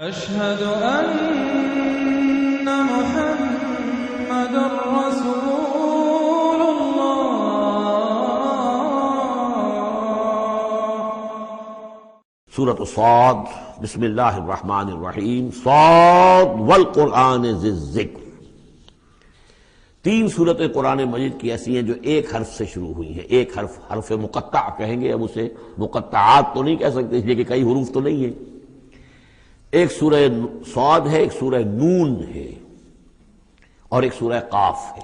أشهد أن محمد رسول الله. سورۃ الصاد، بسم اللہ الرحمن الرحیم. صاد والقرآن ذی الذکر. تین سورتیں قرآن مجید کی ایسی ہیں جو ایک حرف سے شروع ہوئی ہیں. ایک حرف مقطع کہیں گے، اب اسے مقطعات تو نہیں کہہ سکتے اس لیے کہ کئی حروف تو نہیں ہیں. ایک سورہ صاد ہے، ایک سورہ نون ہے، اور ایک سورہ قاف ہے.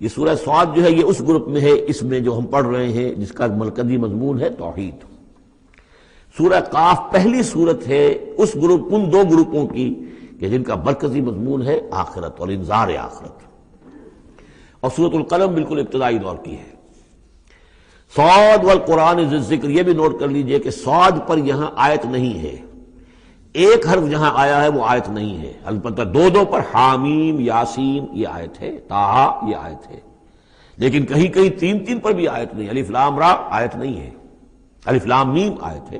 یہ سورہ صاد جو ہے یہ اس گروپ میں ہے، اس میں جو ہم پڑھ رہے ہیں جس کا مرکزی مضمون ہے توحید. سورہ قاف پہلی سورت ہے اس گروپ، ان دو گروپوں کی کہ جن کا مرکزی مضمون ہے آخرت اور انذار آخرت. اور سورۃ القلم بالکل ابتدائی دور کی ہے. صاد والقرآن ذی الذکر، یہ بھی نوٹ کر لیجئے کہ صاد پر یہاں آیت نہیں ہے. ایک حرف جہاں آیا ہے وہ آیت نہیں ہے، البتہ دو پر حامیم، یاسین یہ آیت ہے، طٰہٰ یہ آیت ہے. لیکن کہیں کہیں تین پر بھی آیت نہیں. الف لام را آیت نہیں ہے، الف لام میم آیت ہے.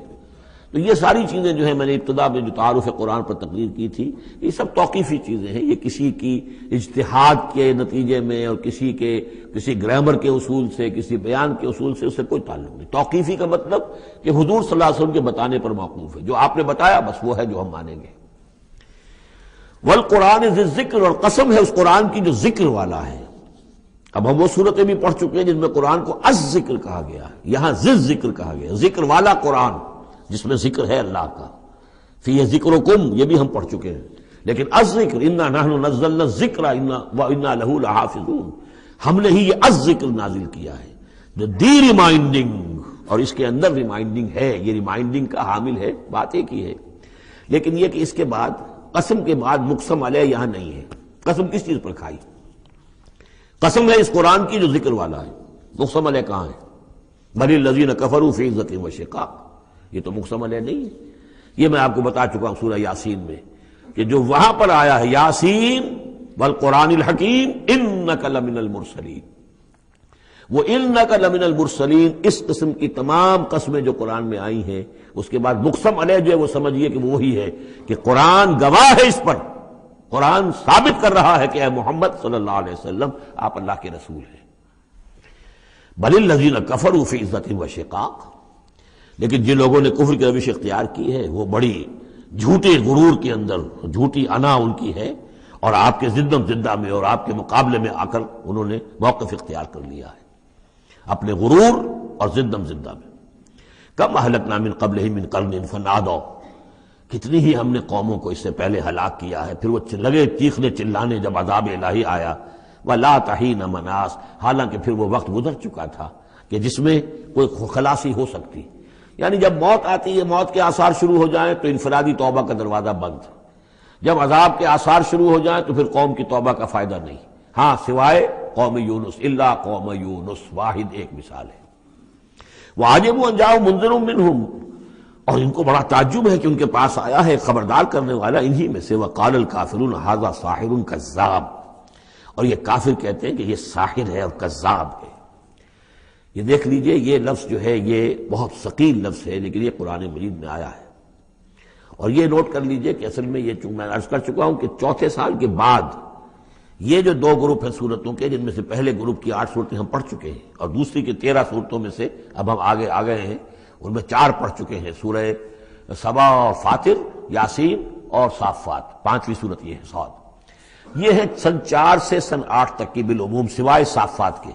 تو یہ ساری چیزیں جو ہیں میں نے ابتدا میں جو تعارف قرآن پر تقریر کی تھی، یہ سب توقیفی چیزیں ہیں. یہ کسی کی اجتہاد کے نتیجے میں اور کسی گرامر کے اصول سے، کسی بیان کے اصول سے اس سے کوئی تعلق نہیں. توقیفی کا مطلب کہ حضور صلی اللہ علیہ وسلم کے بتانے پر موقوف ہے. جو آپ نے بتایا بس وہ ہے جو ہم مانیں گے. والقرآن ذی الذکر، اور قسم ہے اس قرآن کی جو ذکر والا ہے. اب ہم وہ صورتیں بھی پڑھ چکے ہیں جن میں قرآن کو الذکر کہا گیا ہے، یہاں ذی الذکر کہا گیا، ذکر والا قرآن جس میں ذکر ہے اللہ کا. فیہ ذکرکم یہ بھی ہم پڑھ چکے ہیں. لیکن الذکر انا نحن نزلنا الذکر وانا لہ لحافظون، ہم نے ہی یہ الذکر نازل کیا ہے. دی ریمائنڈنگ، اور اس کے اندر ریمائنڈنگ ہے. یہ ریمائنڈنگ کا حامل ہے، بات ایک ہی ہے. لیکن یہ کہ اس کے بعد قسم کے بعد مقسم علیہ یہاں نہیں ہے. قسم کس چیز پر کھائی؟ قسم ہے اس قرآن کی جو ذکر والا ہے. مقسم علیہ کہاں ہے؟ بل الذین کفروا فی عزۃ و شقاق، یہ تو مقسم علیہ نہیں ہے. یہ میں آپ کو بتا چکا ہوں سورہ یاسین میں کہ جو وہاں پر آیا ہے یاسین والقرآن الحکیم انک لمن المرسلین، وہ انک لمن المرسلین، اس قسم کی تمام قسمیں جو قرآن میں آئی ہیں اس کے بعد مقسم علیہ جو ہے وہ سمجھیے کہ وہی ہے کہ قرآن گواہ ہے اس پر. قرآن ثابت کر رہا ہے کہ اے محمد صلی اللہ علیہ وسلم آپ اللہ کے رسول ہیں. بل الذین کفروا فی عزۃ و شقاق، لیکن جن لوگوں نے کفر کی روش اختیار کی ہے وہ بڑی جھوٹے غرور کے اندر، جھوٹی انا ان کی ہے، اور آپ کے زدم زدہ میں اور آپ کے مقابلے میں آ کر انہوں نے موقف اختیار کر لیا ہے اپنے غرور اور زدم زدہ میں. کم اہلکنا من قبلہم من قرن فنادوا، کتنی ہی ہم نے قوموں کو اس سے پہلے ہلاک کیا ہے، پھر وہ لگے چیخنے چلانے جب عذاب الہی آیا. ولا تحین مناص، حالانکہ پھر وہ وقت گزر چکا تھا کہ جس میں کوئی خلاصی ہو سکتی. یعنی جب موت آتی ہے، موت کے آثار شروع ہو جائیں تو انفرادی توبہ کا دروازہ بند. جب عذاب کے آثار شروع ہو جائیں تو پھر قوم کی توبہ کا فائدہ نہیں. ہاں سوائے قوم یونس، الا قوم یونس، واحد ایک مثال ہے. وعجبوا ان جاءهم منذر منهم، اور ان کو بڑا تعجب ہے کہ ان کے پاس آیا ہے خبردار کرنے والا انہی میں سے. وقال الکافرون ھذا ساحر کذاب، اور یہ کافر کہتے ہیں کہ یہ ساحر ہے اور کذاب ہے. یہ دیکھ لیجئے، یہ لفظ جو ہے یہ بہت ثقیل لفظ ہے، لیکن یہ قرآن مجید میں آیا ہے. اور یہ نوٹ کر لیجئے کہ اصل میں یہ چونکہ میں عرض کر چکا ہوں کہ چوتھے سال کے بعد یہ جو دو گروپ ہیں صورتوں کے، جن میں سے پہلے گروپ کی 8 صورتیں ہم پڑھ چکے ہیں اور دوسری کی 13 صورتوں میں سے اب ہم آگے آ گئے ہیں، ان میں 4 پڑھ چکے ہیں، سورہ سبا اور فاطر، یاسین اور صافات. 5ویں صورت یہ ہے صاد. یہ ہے سن 4 سے سن 8 تک کی بالعموم سوائے صافات کے.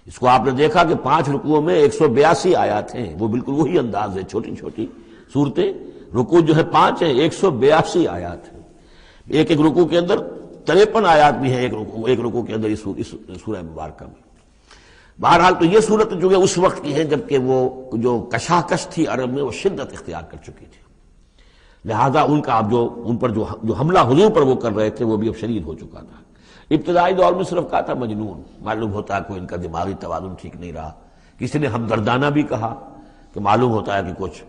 اس کو آپ نے دیکھا کہ 5 رکوعوں میں 182 آیات ہیں، وہ بالکل وہی انداز ہے، چھوٹی چھوٹی صورتیں. رکوع جو ہے 5 ہیں، 182 آیات ہیں. ایک رکوع کے اندر 53 آیات بھی ہیں ایک رکوع کے اندر اس سورہ مبارکہ میں. بہرحال تو یہ صورت جو ہے اس وقت کی ہے جبکہ وہ جو کشاکش تھی عرب میں وہ شدت اختیار کر چکی تھی، لہذا ان کا اب ان پر جو حملہ حضور پر وہ کر رہے تھے وہ بھی اب شدید ہو چکا تھا. ابتدائی دور میں صرف کہا تھا مجنون، معلوم ہوتا ہے کوئی ان کا دماغی توازن ٹھیک نہیں رہا. کسی نے ہمدردانہ بھی کہا کہ معلوم ہوتا ہے کہ کچھ،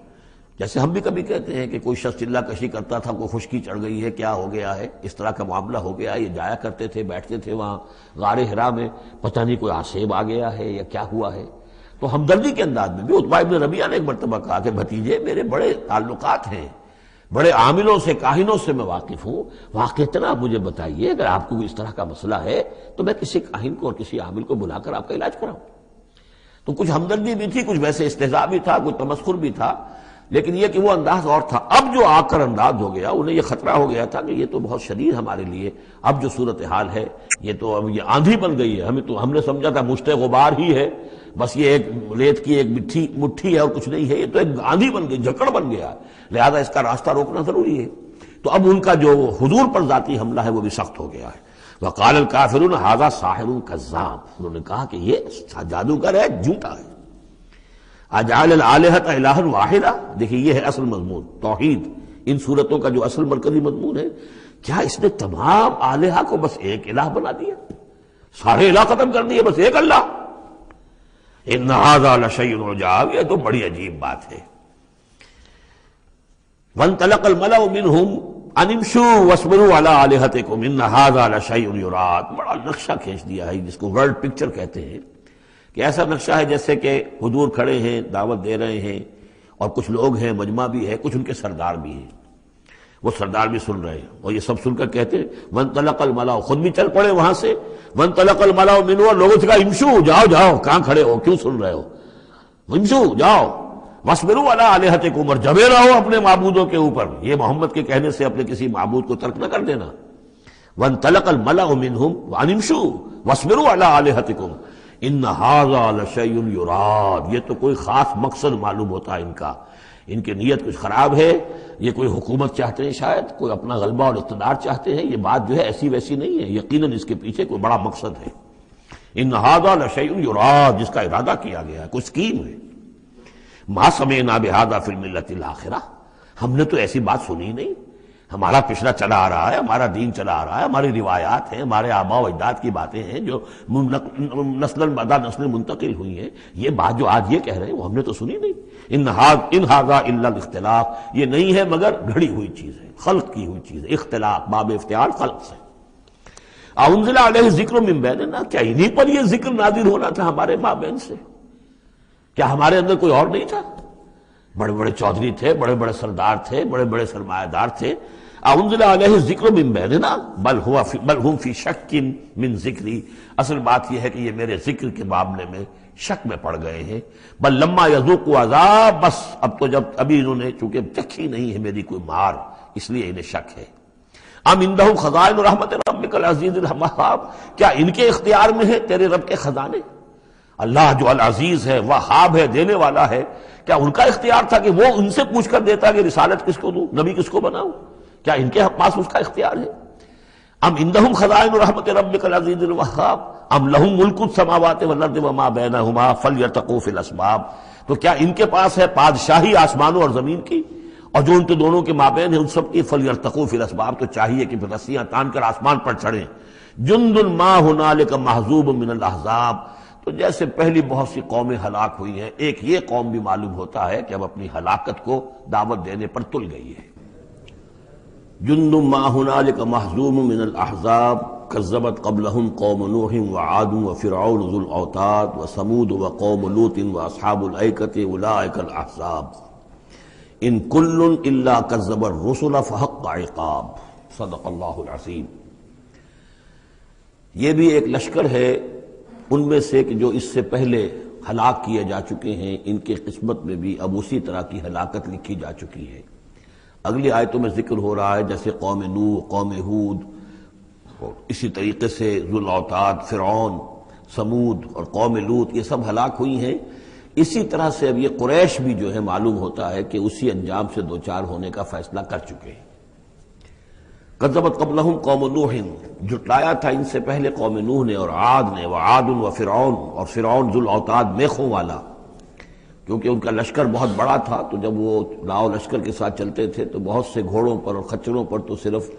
جیسے ہم بھی کبھی کہتے ہیں کہ کوئی شخص چلہ کشی کرتا تھا، کوئی خشکی چڑھ گئی ہے، کیا ہو گیا ہے، اس طرح کا معاملہ ہو گیا ہے. یہ جایا کرتے تھے، بیٹھتے تھے وہاں غار حرا میں، پتہ نہیں کوئی آسیب آ گیا ہے یا کیا ہوا ہے. تو ہمدردی کے انداز میں بھی عتبہ ابن ربیعہ نے ایک مرتبہ کہا کہ بھتیجے میرے بڑے تعلقات ہیں، بڑے عاملوں سے کاہنوں سے میں واقف ہوں، واقعتاً آپ مجھے بتائیے اگر آپ کو کوئی اس طرح کا مسئلہ ہے تو میں کسی کاہن کو اور کسی عامل کو بلا کر آپ کا علاج کراؤں۔ تو کچھ ہمدردی بھی تھی، کچھ ویسے استہزاء بھی تھا، کچھ تمسخر بھی تھا، لیکن یہ کہ وہ انداز اور تھا۔ اب جو آ کر انداز ہو گیا، انہیں یہ خطرہ ہو گیا تھا کہ یہ تو بہت شدید ہمارے لیے اب جو صورتحال ہے، یہ تو اب یہ آندھی بن گئی ہے، ہم نے سمجھا تھا مشت غبار ہی ہے، بس یہ ایک ریت کی ایک مٹھی ہے اور کچھ نہیں ہے، یہ تو ایک آندھی بن گئی، جھکڑ بن گیا، لہذا اس کا راستہ روکنا ضروری ہے۔ تو اب ان کا جو حضور پر ذاتی حملہ ہے وہ بھی سخت ہو گیا ہے۔ وقال الکافرون ھذا ساحر کذاب، انہوں نے کہا کہ یہ جادوگر ہے، جھوٹا ہے۔ اجعل الآلہۃ الہا واحدا، دیکھیے یہ ہے اصل مضمون توحید، ان صورتوں کا جو اصل مرکزی مضمون ہے، کیا اس نے تمام آلہہ کو بس ایک الہ بنا دیا، سارے الہ ختم کر دیے، بس ایک اللہ؟ ان ھذا لشیء عجاب، یہ تو بڑی عجیب بات ہے۔ وانطلق الملأ منهم ان امشوا واصبروا على آلہتکم ان ھذا لشیء یراد، بڑا نقشہ کھینچ دیا ہے جس کو ورلڈ پکچر کہتے ہیں، کہ ایسا نقشہ ہے جیسے کہ حضور کھڑے ہیں، دعوت دے رہے ہیں، اور کچھ لوگ ہیں، مجمع بھی ہے، کچھ ان کے سردار بھی ہیں، وہ سردار بھی سن رہے ہیں، اور یہ سب سن کر کہتے ہیں وانطلق الملأ، خود بھی چل پڑے وہاں سے، وانطلق الملأ منهم، اور لوگوں سے کہا امشوا، جاؤ جاؤ، کہاں کھڑے ہو، کیوں سن رہے ہو، امشوا جاؤ، واصبروا علی آلہتکم، اور جمے رہو اپنے معبودوں کے اوپر، یہ محمد کے کہنے سے اپنے کسی معبود کو ترک نہ کر دینا۔ وانطلق الملأ منهم ان امشوا واصبروا علی آلہتکم ان ھذا لشیء یراد، یہ تو کوئی خاص مقصد معلوم ہوتا ہے ان کا، ان کی نیت کچھ خراب ہے، یہ کوئی حکومت چاہتے ہیں، شاید کوئی اپنا غلبہ اور اقتدار چاہتے ہیں، یہ بات جو ہے ایسی ویسی نہیں ہے، یقیناً اس کے پیچھے کوئی بڑا مقصد ہے۔ ان ھذا لشیء یراد، جس کا ارادہ کیا گیا ہے، کوئی اسکیم ہے۔ ما سمعنا بھذا فی الملۃ الآخرہ، ہم نے تو ایسی بات سنی نہیں، ہمارا پچھلا چلا آ رہا ہے، ہمارا دین چلا آ رہا ہے، ہماری روایات ہیں، ہمارے آباء و اجداد کی باتیں ہیں جو نسل بعد نسل منتقل ہوئی ہیں، یہ بات جو آج یہ کہہ رہے ہیں وہ ہم نے تو سنی نہیں۔ ان ھذا الا الاختلاف، یہ نہیں ہے مگر گھڑی ہوئی چیز ہے، خلق کی ہوئی چیز ہے، اختلاف باب افتعال خلق سے۔ انزل علیہ الذکر من بیننا، کیا انہی پر یہ ذکر نازل ہونا تھا ہمارے مابین سے؟ کیا ہمارے اندر کوئی اور نہیں تھا؟ بڑے بڑے چودھری تھے، بڑے بڑے سردار تھے، بڑے بڑے سرمایہ دار تھے۔ انزل علیہ الذکر من بیننا بل ہم فی شک من ذکری، اصل بات یہ ہے کہ یہ میرے ذکر کے معاملے میں شک میں پڑ گئے ہیں۔ بل لما یذوقوا عذاب، بس اب تو جب ابھی انہوں نے چونکہ چکھی نہیں ہے میری کوئی مار، اس لیے انہیں شک ہے۔ ام عندہم خزائن رحمت ربک العزیز الوہاب، کیا ان کے اختیار میں ہے تیرے رب کے خزانے؟ اللہ جو العزیز ہے، وہاب ہے، دینے والا ہے، کیا ان کا اختیار تھا کہ وہ ان سے پوچھ کر دیتا کہ رسالت کس کو دوں، نبی کس کو بناؤں؟ کیا ان کے پاس اس کا اختیار ہے؟ ام عندہم خزائن رحمت ربک العزیز الوہاب ام لہم ملک السماوات والارض وما بینہما فلیرتقوا فی الاسباب، تو کیا ان کے پاس ہے بادشاہی آسمانوں اور زمین کی، اور جو ان دونوں کے مابین ہے ان سب کی، فلیرتقوا فی الاسباب، تو چاہیے کہ پھر رسیاں تان کر آسمان پر چڑھیں۔ جند ما ہنالک محذوب من الاحزاب، تو جیسے پہلی بہت سی قومیں ہلاک ہوئی ہیں، ایک یہ قوم بھی معلوم ہوتا ہے کہ اب اپنی ہلاکت کو دعوت دینے پر تل گئی ہے۔ جند ما ہنالک محذوب من الاحزاب کذبت قبلہم قوم نوح وعاد وفرعون ذو الاوتاد وثمود وقوم لوط واصحاب الایکۃ اولئک الاحزاب ان کل الا کذب الرسل فحق عقاب، صدق اللہ العظیم۔ یہ بھی ایک لشکر ہے ان میں سے کہ جو اس سے پہلے ہلاک کیے جا چکے ہیں، ان کے قسمت میں بھی اب اسی طرح کی ہلاکت لکھی جا چکی ہے۔ اگلی آیتوں میں ذکر ہو رہا ہے جیسے قوم نوح، قوم ہود، اسی طریقے سے ذو الاوتاد، فرعون، سمود اور قوم لوط، یہ سب ہلاک ہوئی ہیں۔ اسی طرح سے اب یہ قریش بھی جو ہے معلوم ہوتا ہے کہ اسی انجام سے دوچار ہونے کا فیصلہ کر چکے ہیں۔ کذبت قبلہم قوم نوح، جھٹلایا تھا ان سے پہلے قوم نوح نے اور عاد نے، وعاد وفرعون، اور فرعون ذو الاوتاد میخوں والا، کیونکہ ان کا لشکر بہت بڑا تھا، تو جب وہ لاؤ لشکر کے ساتھ چلتے تھے تو بہت سے گھوڑوں پر اور خچروں پر تو صرف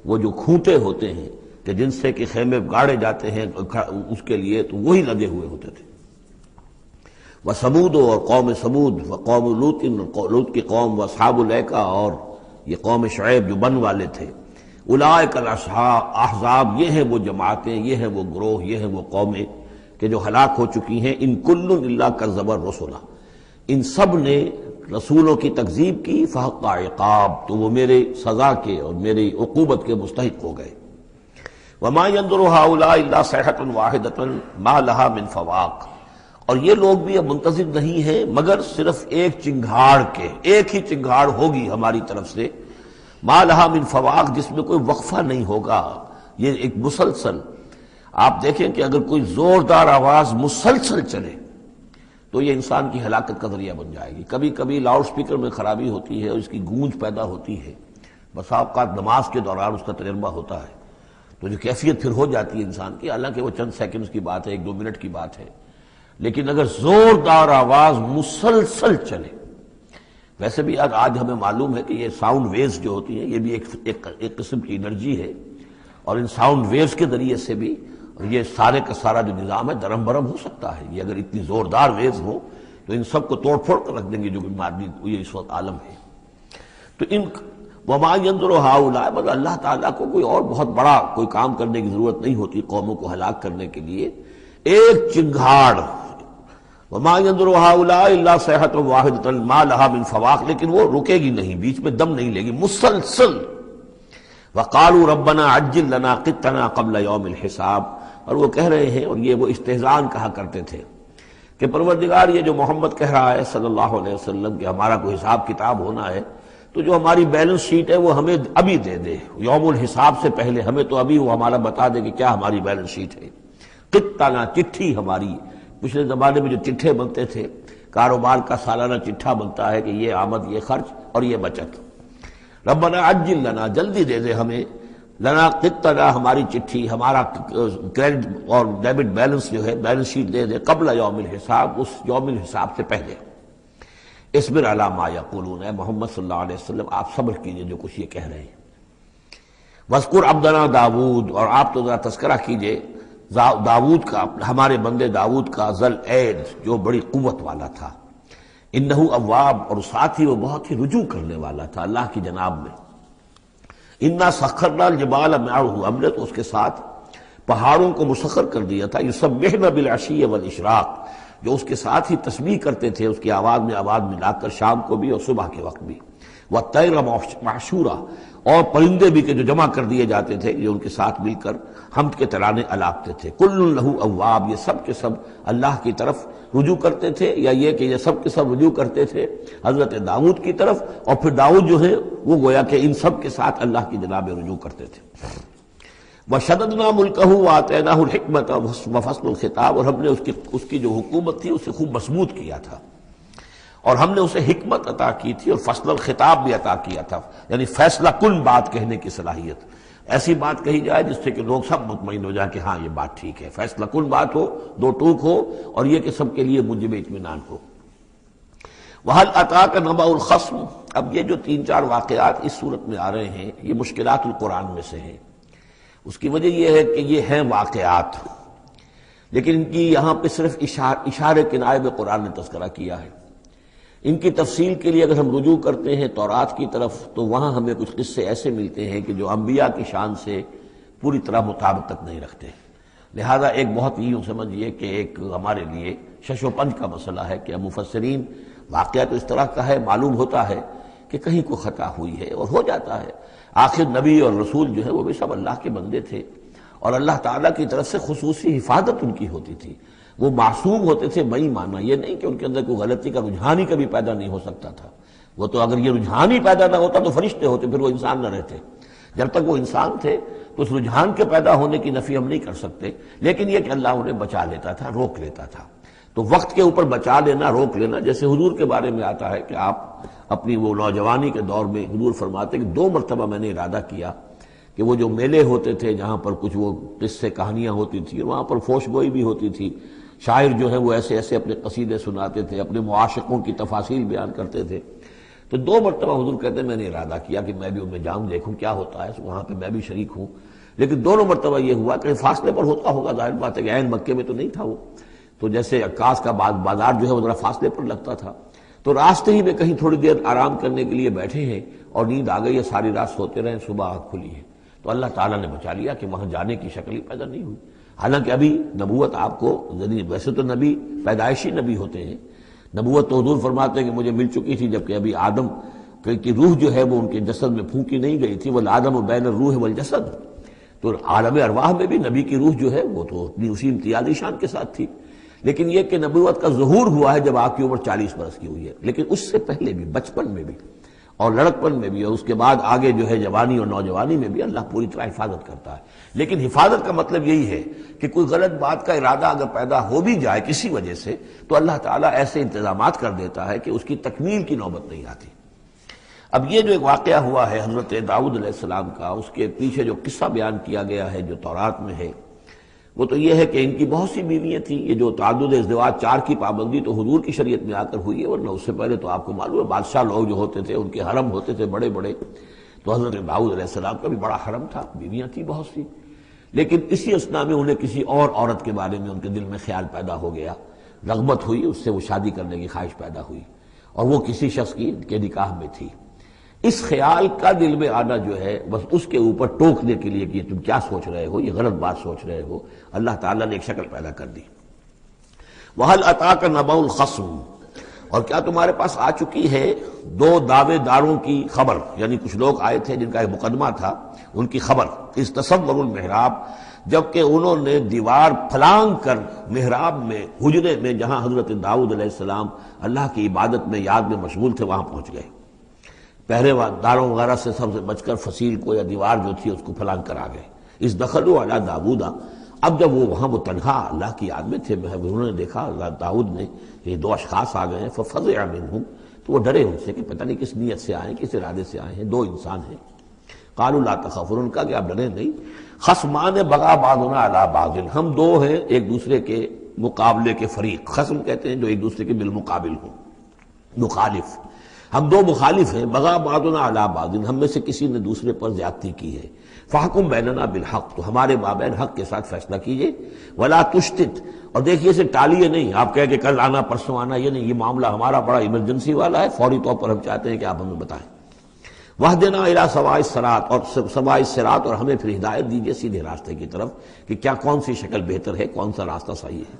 وہ جو کھوٹے ہوتے ہیں کہ جن سے کہ خیمے گاڑے جاتے ہیں اس کے لیے، تو وہی لگے ہوئے ہوتے تھے۔ وثمود، اور قوم سمود، وقوم لوط، لوط کی قوم، واصحاب الایکہ، اور یہ قوم شعیب جو بن والے تھے، اولئک الاحزاب، یہ ہیں وہ جماعتیں، یہ ہیں وہ گروہ، یہ ہیں وہ قومیں کہ جو ہلاک ہو چکی ہیں۔ ان کل الا کذب الرسل، ان سب نے رسولوں کی تکذیب کی فحق عقاب، تو وہ میرے سزا کے اور میری عقوبت کے مستحق ہو گئے۔ وما ينظر هؤلاء الا صيحة واحدة ما لها من فواق، اور یہ لوگ بھی اب منتظر نہیں ہیں مگر صرف ایک چنگھاڑ کے، ایک ہی چنگھاڑ ہوگی ہماری طرف سے، ما لها من فواق، جس میں کوئی وقفہ نہیں ہوگا، یہ ایک مسلسل۔ آپ دیکھیں کہ اگر کوئی زوردار آواز مسلسل چلے تو یہ انسان کی ہلاکت کا ذریعہ بن جائے گی۔ کبھی کبھی لاؤڈ سپیکر میں خرابی ہوتی ہے اور اس کی گونج پیدا ہوتی ہے، بسا اوقات نماز کے دوران اس کا تجربہ ہوتا ہے، تو جو کیفیت پھر ہو جاتی ہے انسان کی، حالانکہ وہ چند سیکنڈز کی بات ہے، 1-2 منٹ کی بات ہے، لیکن اگر زوردار آواز مسلسل چلے، ویسے بھی آج ہمیں معلوم ہے کہ یہ ساؤنڈ ویوز جو ہوتی ہیں یہ بھی ایک قسم کی انرجی ہے، اور ان ساؤنڈ ویوز کے ذریعے سے بھی یہ سارے کا سارا جو نظام ہے درم برم ہو سکتا ہے۔ یہ اگر اتنی زوردار ویوز ہو تو ان سب کو توڑ پھوڑ کر رکھ دیں گے جو بھی مادی یہ اس وقت عالم ہے۔ تو ان وما ينظر هؤلاء، مگر اللہ تعالیٰ کو کوئی اور بہت بڑا کوئی کام کرنے کی ضرورت نہیں ہوتی قوموں کو ہلاک کرنے کے لیے، ایک چنگھاڑ، وما ينظر هؤلاء الا صيحة واحدة ما لها من فواق، لیکن وہ رکے گی نہیں، بیچ میں دم نہیں لے گی، مسلسل۔ وقالوا ربنا عجل لنا قطنا قبل يوم الحساب، اور وہ کہہ رہے ہیں، اور یہ وہ استہزان کہا کرتے تھے کہ پروردگار یہ جو محمد کہہ رہا ہے صلی اللہ علیہ وسلم کہ ہمارا کوئی حساب کتاب ہونا ہے تو جو ہماری بیلنس شیٹ ہے وہ ہمیں ابھی دے دے، یوم الحساب سے پہلے ہمیں تو ابھی وہ ہمارا بتا دے کہ کیا ہماری بیلنس شیٹ ہے۔ قطنا، چٹھی ہماری، پچھلے زمانے میں جو چٹھے بنتے تھے، کاروبار کا سالانہ چٹھا بنتا ہے کہ یہ آمد، یہ خرچ اور یہ بچت۔ ربنا عجل لنا، جلدی دے دے ہمیں، لنا قطنا، ہماری چٹھی، ہمارا کریڈٹ اور ڈیبٹ بیلنس جو ہے بیلنس شیٹ دے دے، قبل یوم الحساب، اس یوم الحساب سے پہلے۔ اصبر علی ما یقولون، اے محمد صلی اللہ علیہ وسلم آپ صبر کیجئے جو کچھ یہ کہہ رہے ہیں۔ واذکر عبدنا داود، اور آپ تو ذرا تذکرہ کیجئے داود کا، ہمارے بندے داود کا، ذل اید، جو بڑی قوت والا تھا، انہ اواب، اور ساتھ ہی وہ بہت ہی رجوع کرنے والا تھا اللہ کی جناب میں۔ انا سخرنا الجبال معه، ہم نے تو اس کے ساتھ پہاڑوں کو مسخر کر دیا تھا، یسبحن بالعشی والاشراق، جو اس کے ساتھ ہی تسبیح کرتے تھے اس کی آواز میں آواز ملا کر، شام کو بھی اور صبح کے وقت بھی۔ والطیر محشورا، اور پرندے بھی کہ جو جمع کر دیے جاتے تھے، جو ان کے ساتھ مل کر حمد کے ترانے الاپتے تھے۔ کل لہ اواب، یہ سب کے سب اللہ کی طرف رجوع کرتے تھے، یا یہ کہ یہ سب کے سب رجوع کرتے تھے حضرت داؤد کی طرف، اور پھر داؤد جو ہے وہ گویا کہ ان سب کے ساتھ اللہ کی جناب رجوع کرتے تھے۔ وشددنا ملکہ وآتیناہ الحکمۃ وفصل الخطاب، اور ہم نے اس کی جو حکومت تھی اسے خوب مضبوط کیا تھا، اور ہم نے اسے حکمت عطا کی تھی اور فصل الخطاب بھی عطا کیا تھا، یعنی فیصلہ کن بات کہنے کی صلاحیت، ایسی بات کہی جائے جس سے کہ لوگ سب مطمئن ہو جائیں کہ ہاں یہ بات ٹھیک ہے، فیصلہ کن بات ہو، دو ٹوک ہو، اور یہ کہ سب کے لیے موجب اطمینان ہو۔ وَهَلْ أَتَاكَ نَبَأُ الْخَصْمِ، اب یہ جو 3-4 واقعات اس صورت میں آ رہے ہیں یہ مشکلات القرآن میں سے ہیں۔ اس کی وجہ یہ ہے کہ یہ ہیں واقعات، لیکن ان کی یہاں پہ صرف اشارے کنائے میں قرآن نے تذکرہ کیا ہے۔ ان کی تفصیل کے لیے اگر ہم رجوع کرتے ہیں تورات کی طرف تو وہاں ہمیں کچھ قصے ایسے ملتے ہیں کہ جو انبیاء کی شان سے پوری طرح مطابقت نہیں رکھتے، لہذا ایک بہت ہی یوں سمجھیے کہ ایک ہمارے لیے شش و پنج کا مسئلہ ہے کہ مفسرین واقعہ تو اس طرح کا ہے، معلوم ہوتا ہے کہ کہیں کوئی خطا ہوئی ہے اور ہو جاتا ہے، آخر نبی اور رسول جو ہے وہ بھی سب اللہ کے بندے تھے، اور اللہ تعالیٰ کی طرف سے خصوصی حفاظت ان کی ہوتی تھی، وہ معصوم ہوتے تھے بئی معنی، یہ نہیں کہ ان کے اندر کوئی غلطی کا رجحان ہی کبھی پیدا نہیں ہو سکتا تھا، وہ تو اگر یہ رجحان ہی پیدا نہ ہوتا تو فرشتے ہوتے، پھر وہ انسان نہ رہتے، جب تک وہ انسان تھے تو اس رجحان کے پیدا ہونے کی نفی ہم نہیں کر سکتے، لیکن یہ کہ اللہ انہیں بچا لیتا تھا، روک لیتا تھا۔ تو وقت کے اوپر بچا لینا، روک لینا، جیسے حضور کے بارے میں آتا ہے کہ آپ اپنی وہ نوجوانی کے دور میں حضور فرماتے کہ 2 مرتبہ میں نے ارادہ کیا کہ وہ جو میلے ہوتے تھے جہاں پر کچھ وہ قصے کہانیاں ہوتی تھیں، وہاں پر فوش گوئی بھی ہوتی تھی، شاعر جو ہے وہ ایسے ایسے اپنے قصیدے سناتے تھے، اپنے معاشقوں کی تفاصیل بیان کرتے تھے، تو 2 مرتبہ حضور کہتے ہیں میں نے ارادہ کیا کہ میں بھی ان میں جاؤں، دیکھوں کیا ہوتا ہے، وہاں پہ میں بھی شریک ہوں، لیکن دونوں مرتبہ یہ ہوا کہ فاصلے پر ہوتا ہوگا، ظاہر بات ہے کہ عین مکے میں تو نہیں تھا وہ، تو جیسے عکاس کا بازار جو ہے وہ ذرا فاصلے پر لگتا تھا، تو راستے ہی میں کہیں تھوڑی دیر آرام کرنے کے لیے بیٹھے ہیں اور نیند آ گئی ہے، ساری رات سوتے رہے، صبح آنکھ کھلی ہے، تو اللہ تعالیٰ نے بچا لیا کہ وہاں جانے کی شکل ہی پیدا نہیں ہوئی، حالانکہ ابھی نبوت آپ کو، ویسے تو نبی پیدائشی نبی ہوتے ہیں، نبوت تو حضور فرماتے ہیں کہ مجھے مل چکی تھی جبکہ ابھی آدم کی روح جو ہے وہ ان کے جسد میں پھونکی نہیں گئی تھی، والآدم بین الروح والجسد، تو عالم ارواح میں بھی نبی کی روح جو ہے وہ تو اپنی اسی امتیازی شان کے ساتھ تھی. لیکن یہ کہ نبوت کا ظہور ہوا ہے جب آپ کی عمر 40 برس کی ہوئی ہے، لیکن اس سے پہلے بھی بچپن میں بھی اور لڑکپن میں بھی اور اس کے بعد آگے جو ہے جوانی اور نوجوانی میں بھی اللہ پوری طرح حفاظت کرتا ہے. لیکن حفاظت کا مطلب یہی ہے کہ کوئی غلط بات کا ارادہ اگر پیدا ہو بھی جائے کسی وجہ سے تو اللہ تعالیٰ ایسے انتظامات کر دیتا ہے کہ اس کی تکمیل کی نوبت نہیں آتی. اب یہ جو ایک واقعہ ہوا ہے حضرت داؤد علیہ السلام کا، اس کے پیچھے جو قصہ بیان کیا گیا ہے جو تورات میں ہے، وہ تو یہ ہے کہ ان کی بہت سی بیویاں تھیں. یہ جو تعدد ازدواج 4 کی پابندی تو حضور کی شریعت میں آ کر ہوئی ہے، ورنہ اس سے پہلے تو آپ کو معلوم ہے بادشاہ لوگ جو ہوتے تھے ان کے حرم ہوتے تھے بڑے بڑے. تو حضرت داؤد علیہ السلام کا بھی بڑا حرم تھا، بیویاں تھیں بہت سی. لیکن اسی اثنا میں انہیں کسی اور عورت کے بارے میں ان کے دل میں خیال پیدا ہو گیا، رغبت ہوئی، اس سے وہ شادی کرنے کی خواہش پیدا ہوئی، اور وہ کسی شخص کے نکاح میں تھی. اس خیال کا دل میں آنا جو ہے بس اس کے اوپر ٹوکنے کے لیے کہ تم کیا سوچ رہے ہو، یہ غلط بات سوچ رہے ہو، اللہ تعالیٰ نے ایک شکل پیدا کر دی. وَهَلْ أَتَاكَ نَبَأُ الْخَصْمِ، اور کیا تمہارے پاس آ چکی ہے 2 دعوے داروں کی خبر، یعنی کچھ لوگ آئے تھے جن کا ایک مقدمہ تھا، ان کی خبر. اِذْ تَصَوَّرُوا الْمِحْرَابَ، جبکہ انہوں نے دیوار پھلانگ کر محراب میں، حجرے میں جہاں حضرت داؤد علیہ السلام اللہ کی عبادت میں یاد میں مشغول تھے وہاں پہنچ گئے. پہرے داروں وغیرہ سے سب سے بچ کر فصیل کو یا دیوار جو تھی اس کو پھلانگ کر آ گئے. اِذْ دَخَلُوا عَلَىٰ دَاوُودَ، اب جب وہ وہاں وہ تنہا اللہ کی یاد میں تھے، انہوں نے دیکھا اللہ داؤد نے یہ 2 اشخاص آ گئے ہیں. فَفَزِعَ مِنْهُمْ، تو وہ ڈرے ان سے کہ پتہ نہیں کس نیت سے آئے، کس ارادے سے آئے ہیں. 2 انسان ہیں. قَالُوا لَا تَخَفْ، انہوں نے کہا کہ آپ ڈریں نہیں. خصمان بغا بعضنا علی بعض، ہم 2 ہیں ایک دوسرے کے مقابلے کے فریق. خصم کہتے ہیں جو ایک دوسرے کے بالمقابل ہوں، مخالف. ہم 2 مخالف ہیں. بغا بعضنا علی بعض، ہم میں سے کسی نے دوسرے پر زیادتی کی ہے. فاحکم بیننا بالحق، تو ہمارے مابین حق کے ساتھ فیصلہ کیجئے. ولا تشتت، اور دیکھیے اسے ٹالیے نہیں. آپ کہہ کہ کل آنا پرسوں آنا، یہ نہیں، یہ معاملہ ہمارا بڑا ایمرجنسی والا ہے، فوری طور پر ہم چاہتے ہیں کہ آپ ہمیں بتائیں. وہدنا الی سواء الصراط، اور سواء الصراط، اور ہمیں پھر ہدایت دیجیے سیدھے راستے کی طرف کہ کیا کون سی شکل بہتر ہے، کون سا راستہ صحیح ہے.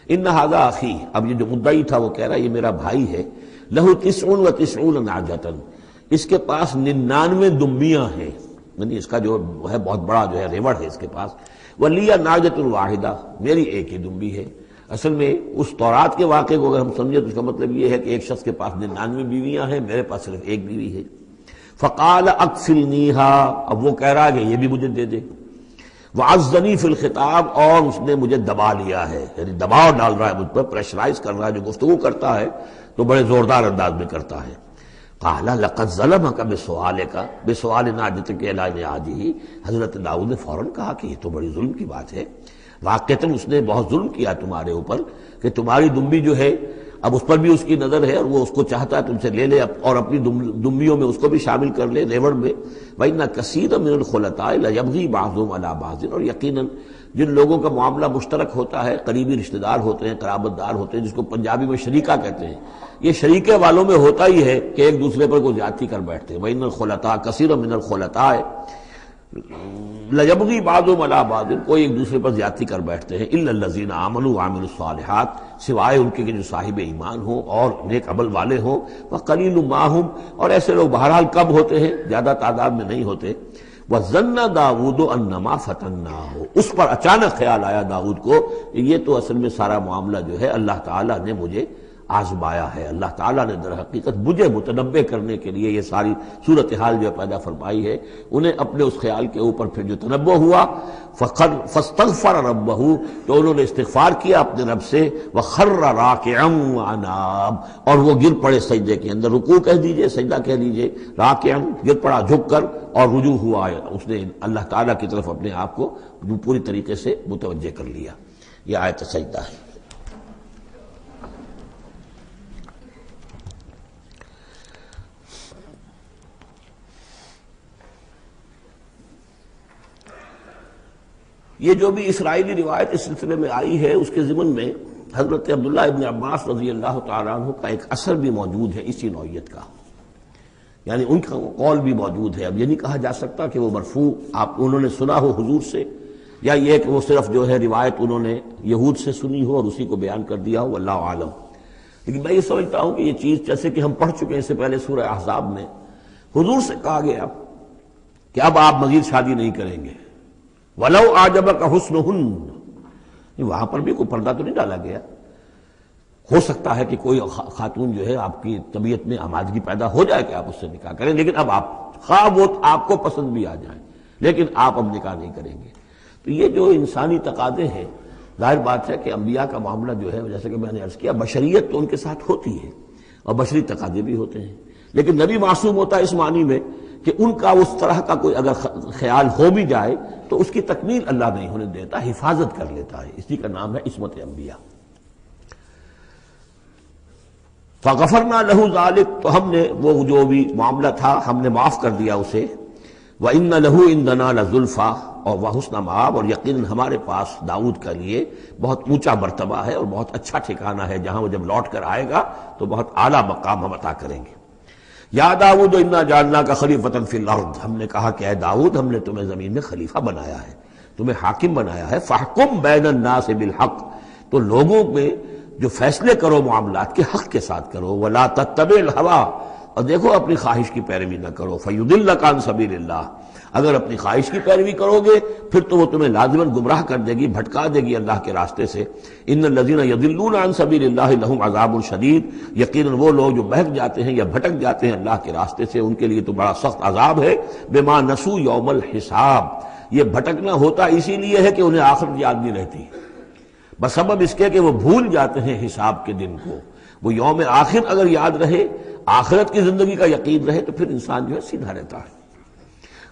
ان ھذا اخی، اب یہ جو مدعی تھا وہ کہہ رہا ہے یہ میرا بھائی ہے. لہو 99 نعجۃ، اس کے پاس 99 دمبیاں ہیں، یعنی اس کا جو ہے بہت بڑا جو ہے ریوڑ ہے اس کے پاس. ولی نعجۃ واحدہ، میری ایک ہی دمبی ہے. اصل میں اس تورات کے واقعے کو اگر ہم سمجھیں تو اس کا مطلب یہ ہے کہ ایک شخص کے پاس 99 بیویاں ہیں، میرے پاس صرف ایک بیوی ہے. فقال اکفلنیھا، اب وہ کہہ رہا ہے کہ یہ بھی مجھے دے دے. وعزنی فی الخطاب، اور اس نے مجھے دبا لیا ہے، یعنی دباؤ ڈال رہا ہے مجھ پر، پریشرائز کر رہا ہے. جو گفتگو کرتا ہے تو بڑے زوردار انداز میں کرتا ہے. قال لقد ظلمک بسؤالک، بسؤال نعجتک الی نعاجہ، حضرت داؤد نے فوراً کہا کہ یہ تو بڑی ظلم کی بات ہے، واقعتاً اس نے بہت ظلم کیا تمہارے اوپر کہ تمہاری دمبی جو ہے اب اس پر بھی اس کی نظر ہے اور وہ اس کو چاہتا ہے تم سے لے لے اور اپنی دمبیوں میں اس کو بھی شامل کر لے ریوڑ میں. وَإِنَّ كَثِيرًا مِنَ الْخُلَطَاءِ لَيَبْغِي بَعْضُهُمْ عَلَىٰ بَعْضٍ، اور یقیناً جن لوگوں کا معاملہ مشترک ہوتا ہے، قریبی رشتہ دار ہوتے ہیں، قرابت دار ہوتے ہیں، جس کو پنجابی میں شریکہ کہتے ہیں، یہ شریکے والوں میں ہوتا ہی ہے کہ ایک دوسرے پر کوئی زیادتی کر بیٹھتے ہیں. وَإِنَّ الْخُلَطَاءَ كَثِيرًا مِنَ الْخُلَطَاءِ لَيَبْغِي بَعْضُهُمْ عَلَىٰ بَعْضٍ، کوئی ایک دوسرے پر زیادتی کر بیٹھتے ہیں. إِلَّا الَّذِينَ آمَنُوا وَعَمِلُوا الصَّالِحَاتِ، سوائے ان کے کہ جو صاحب ایمان ہوں اور نیک عمل والے ہوں. وَقَلِيلٌ مَّا هُمْ، اور ایسے لوگ بہرحال کم ہوتے ہیں، زیادہ تعداد میں نہیں ہوتے. وَظَنَّ دَاوُودُ أَنَّمَا فَتَنَّاهُ، اس پر اچانک خیال آیا داؤد کو کہ یہ تو اصل میں سارا معاملہ جو ہے اللہ تعالیٰ نے مجھے آزمایا ہے. اللہ تعالیٰ نے در حقیقت مجھے متنبع کرنے کے لیے یہ ساری صورتحال جو پیدا فرمائی ہے. انہیں اپنے اس خیال کے اوپر پھر جو تنبع ہوا، فاستغفر ربہ، تو انہوں نے استغفار کیا اپنے رب سے. وخر راکعا واناب، اور وہ گر پڑے سجدے کے اندر، رکوع کہہ دیجئے، سجدہ کہہ دیجئے. راکعا، گر پڑا جھک کر، اور رجوع ہوا، اس نے اللہ تعالیٰ کی طرف اپنے آپ کو پوری طریقے سے متوجہ کر لیا. یہ آیت سجدہ ہے. یہ جو بھی اسرائیلی روایت اس سلسلے میں آئی ہے اس کے ضمن میں حضرت عبداللہ ابن عباس رضی اللہ تعالیٰ عنہ کا ایک اثر بھی موجود ہے اسی نوعیت کا، یعنی ان کا قول بھی موجود ہے. اب یہ نہیں کہا جا سکتا کہ وہ مرفوع انہوں نے سنا ہو حضور سے، یا یہ کہ وہ صرف جو ہے روایت انہوں نے یہود سے سنی ہو اور اسی کو بیان کر دیا ہو، واللہ عالم. لیکن میں یہ سمجھتا ہوں کہ یہ چیز جیسے کہ ہم پڑھ چکے ہیں اس سے پہلے سورہ احزاب میں، حضور سے کہا گیا کہ اب آپ مزید شادی نہیں کریں گے، وَلَوْ أَعْجَبَكَ حُسْنُهُنَّ، وہاں پر بھی کوئی پردہ تو نہیں ڈالا گیا۔ ہو سکتا ہے کہ کوئی خاتون جو ہے آپ کی طبیعت میں آمادگی پیدا ہو جائے کہ آپ اس سے نکاح کریں، لیکن اب آپ خواہ وہ آپ کو پسند بھی آ جائیں لیکن آپ اب نکاح نہیں کریں گے۔ تو یہ جو انسانی تقاضے ہیں، ظاہر بات ہے کہ انبیاء کا معاملہ جو ہے جیسے کہ میں نے عرض کیا بشریت تو ان کے ساتھ ہوتی ہے اور بشری تقاضے بھی ہوتے ہیں، لیکن نبی معصوم ہوتا ہے اس معنی میں کہ ان کا اس طرح کا کوئی اگر خیال ہو بھی جائے تو اس کی تکمیل اللہ نہیں ہونے دیتا، حفاظت کر لیتا ہے، اسی کا نام ہے عصمت انبیاء۔ فَغَفَرْنَا لَهُ ذَلِكَ، تو ہم نے وہ جو بھی معاملہ تھا ہم نے معاف کر دیا اسے۔ وَإِنَّ لَهُ عِندَنَا لَزُلْفَىٰ، اور وَحُسْنَ مآب، اور یقیناً ہمارے پاس داؤد کا لیے بہت اونچا مرتبہ ہے اور بہت اچھا ٹھکانہ ہے، جہاں وہ جب لوٹ کر آئے گا تو بہت اعلیٰ مقام ہم عطا کریں گے۔ یا داؤد انا جعلناک خلیفۃ فی الارض، ہم نے کہا کہ اے داؤد ہم نے تمہیں زمین میں خلیفہ بنایا ہے، تمہیں حاکم بنایا ہے۔ فاحکم بین الناس بالحق، تو لوگوں میں جو فیصلے کرو معاملات کے حق کے ساتھ کرو۔ ولا تتبع الہویٰ، اور دیکھو اپنی خواہش کی پیروی نہ کرو۔ فیضلک عن سبیل اللہ، اگر اپنی خواہش کی پیروی کرو گے پھر تو وہ تمہیں لازماً گمراہ کر دے گی، بھٹکا دے گی اللہ کے راستے سے۔ ان الذین یضلون عن سبیل اللہ لہم عذاب شدید، یقیناً وہ لوگ جو بہک جاتے ہیں یا بھٹک جاتے ہیں اللہ کے راستے سے ان کے لیے تو بڑا سخت عذاب ہے۔ بما نسوا یوم الحساب، یہ بھٹکنا ہوتا اسی لیے ہے کہ انہیں آخرت یاد نہیں رہتی، بسبب اس کے کہ وہ بھول جاتے ہیں حساب کے دن کو۔ وہ یوم آخر اگر یاد رہے، آخرت کی زندگی کا یقین رہے تو پھر انسان جو ہے سیدھا رہتا ہے۔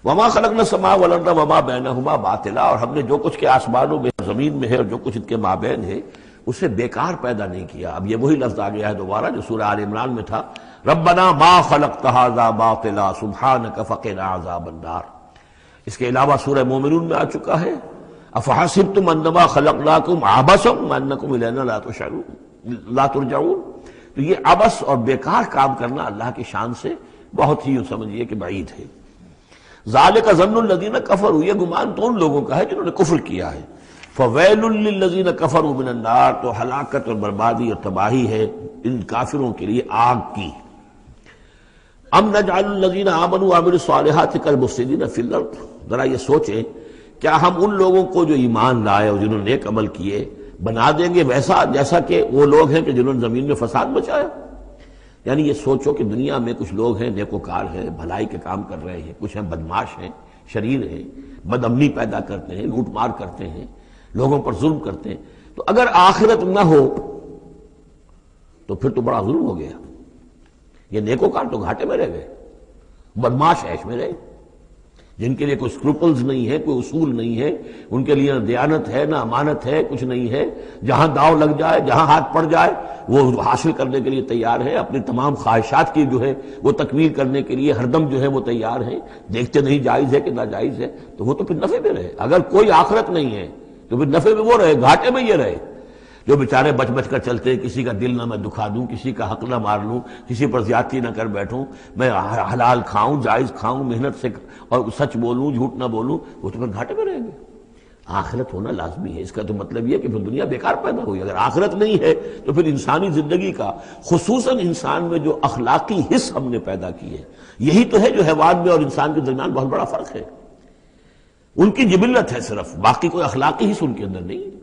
وما خلقنا السماء والارض وما بینہما باطلا، اور ہم نے جو کچھ کے آسمانوں میں زمین میں ہے اور جو کچھ ان کے مابین ہے اسے بیکار پیدا نہیں کیا۔ اب یہ وہی لفظ آ گیا ہے دوبارہ جو سورہ آل عمران میں تھا، ربنا ما خلقت ھذا باطلا سبحانک فقنا عذاب النار۔ اس کے علاوہ سورہ مومنون میں آ چکا ہے، افحسبتم انما خلقناکم عبثا وانکم الینا لا ترجعون۔ تو یہ عبث اور بیکار کام کرنا اللہ کی شان سے بہت ہی سمجھیے کہ بعید ہے۔ ذالک ظن الذین کفروا، یہ گمان تو ان لوگوں کا ہے جنہوں نے کفر کیا ہے۔ فویل للذین کفروا من النار، تو ہلاکت اور بربادی اور تباہی ہے ان کافروں کے لیے آگ کی۔ ام نجعل الذین آمنوا وعملوا الصالحات کالمفسدین فی الارض، ذرا یہ سوچیں کیا ہم ان لوگوں کو جو ایمان لائے اور جنہوں نے نیک عمل کیے بنا دیں گے ویسا جیسا کہ وہ لوگ ہیں کہ جنہوں نے زمین میں فساد مچایا؟ یعنی یہ سوچو کہ دنیا میں کچھ لوگ ہیں نیکوکار ہیں، بھلائی کے کام کر رہے ہیں، کچھ ہیں بدماش ہیں، شریر ہیں، بد امنی پیدا کرتے ہیں، لوٹ مار کرتے ہیں، لوگوں پر ظلم کرتے ہیں۔ تو اگر آخرت نہ ہو تو پھر تو بڑا ظلم ہو گیا۔ یہ نیکوکار تو گھاٹے میں رہ گئے، بدماش عیش میں رہے، جن کے لیے کوئی اسکروپلز نہیں ہے، کوئی اصول نہیں ہے، ان کے لیے نہ دیانت ہے نہ امانت ہے، کچھ نہیں ہے۔ جہاں داؤ لگ جائے، جہاں ہاتھ پڑ جائے وہ حاصل کرنے کے لیے تیار ہے، اپنی تمام خواہشات کی جو ہے وہ تکمیل کرنے کے لیے ہر دم جو ہے وہ تیار ہیں، دیکھتے نہیں جائز ہے کہ ناجائز ہے، تو وہ تو پھر نفع میں رہے۔ اگر کوئی آخرت نہیں ہے تو پھر نفع میں وہ رہے، گھاٹے میں یہ رہے۔ جو بیچارے بچ بچ کر چلتے ہیں، کسی کا دل نہ میں دکھا دوں، کسی کا حق نہ مار لوں، کسی پر زیادتی نہ کر بیٹھوں، میں حلال کھاؤں، جائز کھاؤں، محنت سے اور سچ بولوں، جھوٹ نہ بولوں، وہ تو پھر گھاٹے میں رہیں گے۔ آخرت ہونا لازمی ہے، اس کا تو مطلب یہ کہ پھر دنیا بیکار پیدا ہوئی۔ اگر آخرت نہیں ہے تو پھر انسانی زندگی کا، خصوصاً انسان میں جو اخلاقی حص ہم نے پیدا کی ہے، یہی تو ہے جو حیوان میں اور انسان کے درمیان بہت بڑا فرق ہے۔ ان کی جبلت ہے صرف، باقی کوئی اخلاقی حص ان کے اندر نہیں ہے،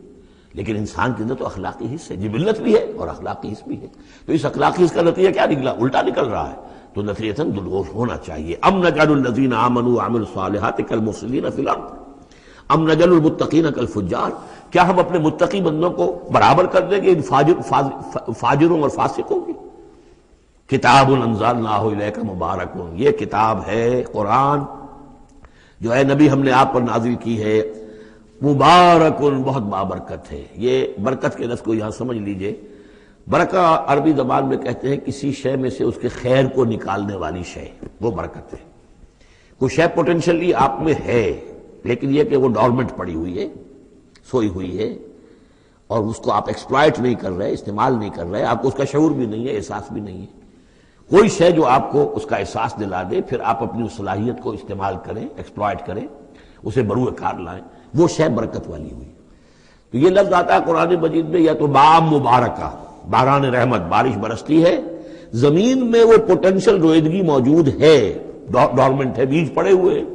لیکن انسان کے اندر تو اخلاقی حص ہے، جبلت بھی ہے اور اخلاقی حص بھی ہے۔ تو اس اخلاقی حص کا نتیجہ کیا نکلا؟ الٹا نکل رہا ہے، تو نتیجتاً دلور ہونا چاہیے۔ ام نجعل الذین آمنوا وعملوا الصالحات کالمفسدین فی الارض ام نجعل المتقین کالفجار، کیا ہم اپنے متقی بندوں کو برابر کر دیں گے ان فاجروں اور فاسقوں کی؟ کتاب انزلناہ الیک مبارک، یہ کتاب ہے قرآن جو ہے نبی ہم نے آپ پر نازل کی ہے، مبارک، بہت بابرکت ہے۔ یہ برکت کے لفظ کو یہاں سمجھ لیجئے، برکہ عربی زبان میں کہتے ہیں کسی شے میں سے اس کے خیر کو نکالنے والی شے، وہ برکت ہے۔ کوئی شے پوٹینشلی آپ میں ہے لیکن یہ کہ وہ ڈورمنٹ پڑی ہوئی ہے، سوئی ہوئی ہے، اور اس کو آپ ایکسپلائٹ نہیں کر رہے، استعمال نہیں کر رہے، آپ کو اس کا شعور بھی نہیں ہے، احساس بھی نہیں ہے۔ کوئی شے جو آپ کو اس کا احساس دلا دے، پھر آپ اپنی اس صلاحیت کو استعمال کریں، ایکسپلائٹ کریں، اسے بروئے کار لائیں، وہ شے برکت والی ہوئی۔ تو یہ لفظ آتا ہے قرآن مجید میں یا تو بام مبارکہ، باران رحمت، بارش برستی ہے، زمین میں وہ پوٹینشل رویدگی موجود ہے، ڈورمنٹ ہے، بیج پڑے ہوئے ہیں،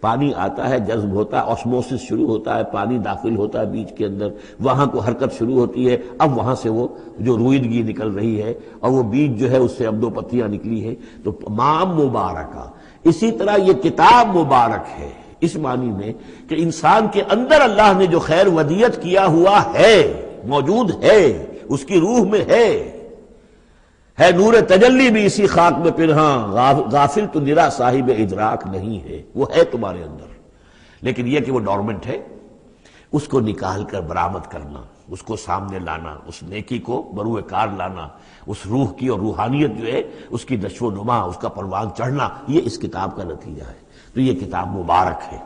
پانی آتا ہے، جذب ہوتا ہے، آسموسس شروع ہوتا ہے، پانی داخل ہوتا ہے بیج کے اندر، وہاں کو حرکت شروع ہوتی ہے، اب وہاں سے وہ جو رویدگی نکل رہی ہے اور وہ بیج جو ہے اس سے اب 2 پتیاں نکلی ہیں، تو مام مبارکہ۔ اسی طرح یہ کتاب مبارک ہے اس معنی میں کہ انسان کے اندر اللہ نے جو خیر ودیت کیا ہوا ہے، موجود ہے، اس کی روح میں ہے نور تجلی بھی اسی خاک میں پنہاں، غافل تو نرا صاحب ادراک نہیں ہے، وہ ہے تمہارے اندر، لیکن یہ کہ وہ ڈورمنٹ ہے، اس کو نکال کر برآمد کرنا، اس کو سامنے لانا، اس نیکی کو بروئے کار لانا، اس روح کی اور روحانیت جو ہے اس کی نشو و نما، اس کا پروان چڑھنا، یہ اس کتاب کا نتیجہ ہے۔ تو یہ کتاب مبارک ہے،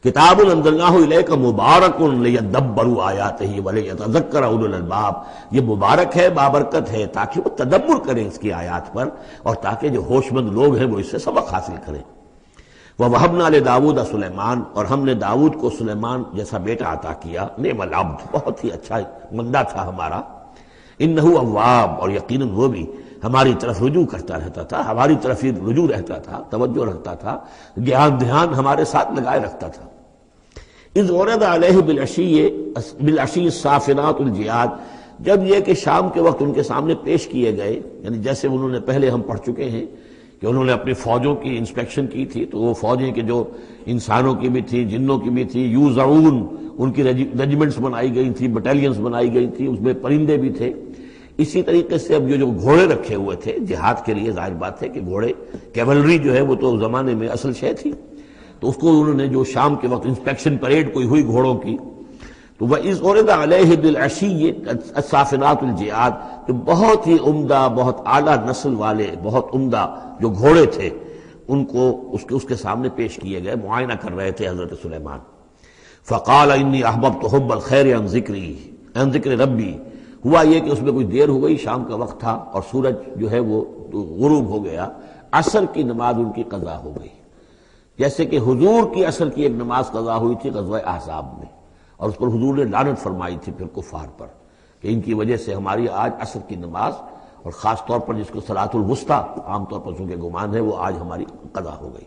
کتاب انزلناہ الیک مبارک لیدبروا آیاتہ ولیتذکر اولو الالباب، یہ مبارک ہے، بابرکت ہے، تاکہ وہ تدبر کریں اس کی آیات پر، اور تاکہ جو ہوش مند لوگ ہیں وہ اس سے سبق حاصل کریں۔ وَوَهَبْنَا لِدَاوُودَ سلیمان، اور ہم نے داؤد کو سلیمان جیسا بیٹا عطا کیا، نعم العبد، بہت ہی اچھا بندہ تھا ہمارا، انہ اواب، اور یقیناً وہ بھی ہماری طرف رجوع کرتا رہتا تھا، ہماری طرف ہی رجوع رہتا تھا، توجہ رکھتا تھا، دھیان ہمارے ساتھ لگائے رکھتا تھا۔ اذ ورد علیہ بالعشی الصافنات الجیاد، جب یہ کہ شام کے وقت ان کے سامنے پیش کیے گئے، یعنی جیسے انہوں نے پہلے ہم پڑھ چکے ہیں کہ انہوں نے اپنی فوجوں کی انسپیکشن کی تھی، تو وہ فوجیں کہ جو انسانوں کی بھی تھی، جنوں کی بھی تھی، یوزعون، ان کی ریجیمنٹس بنائی گئی تھی، بٹالینز بنائی گئی تھی، اس میں پرندے بھی تھے۔ اسی طریقے سے اب جو گھوڑے رکھے ہوئے تھے جہاد کے لیے، ظاہر بات ہے کہ گھوڑے، کیولری جو ہے وہ تو زمانے میں اصل شے تھی، تو اس کو انہوں نے جو شام کے وقت انسپیکشن پریڈ کوئی ہوئی گھوڑوں کی، تو وَإِذْ عُرِضَ عَلَيْهِ بِالْعَشِيِّ الصَّافِنَاتُ الْجِيَادُ، جو بہت ہی عمدہ، بہت اعلیٰ نسل والے، بہت عمدہ جو گھوڑے تھے، ان کو اس کے سامنے پیش کیے گئے، معائنہ کر رہے تھے حضرت سلیمان۔ فَقَالَ إِنِّي أَحْبَبْتُ حُبَّ الْخَيْرِ عَنْ ذِكْرِ رَبِّي، ہوا یہ کہ اس میں کچھ دیر ہو گئی، شام کا وقت تھا اور سورج جو ہے وہ غروب ہو گیا، عصر کی نماز ان کی قضا ہو گئی، جیسے کہ حضور کی عصر کی ایک نماز قضا ہوئی تھی غزوہ احزاب میں، اور اس پر حضور نے لعنت فرمائی تھی پھر کفار پر کہ ان کی وجہ سے ہماری آج عصر کی نماز، اور خاص طور پر جس کو صلاۃ الوسطیٰ عام طور پر چونکہ گمان ہے، وہ آج ہماری قضا ہو گئی،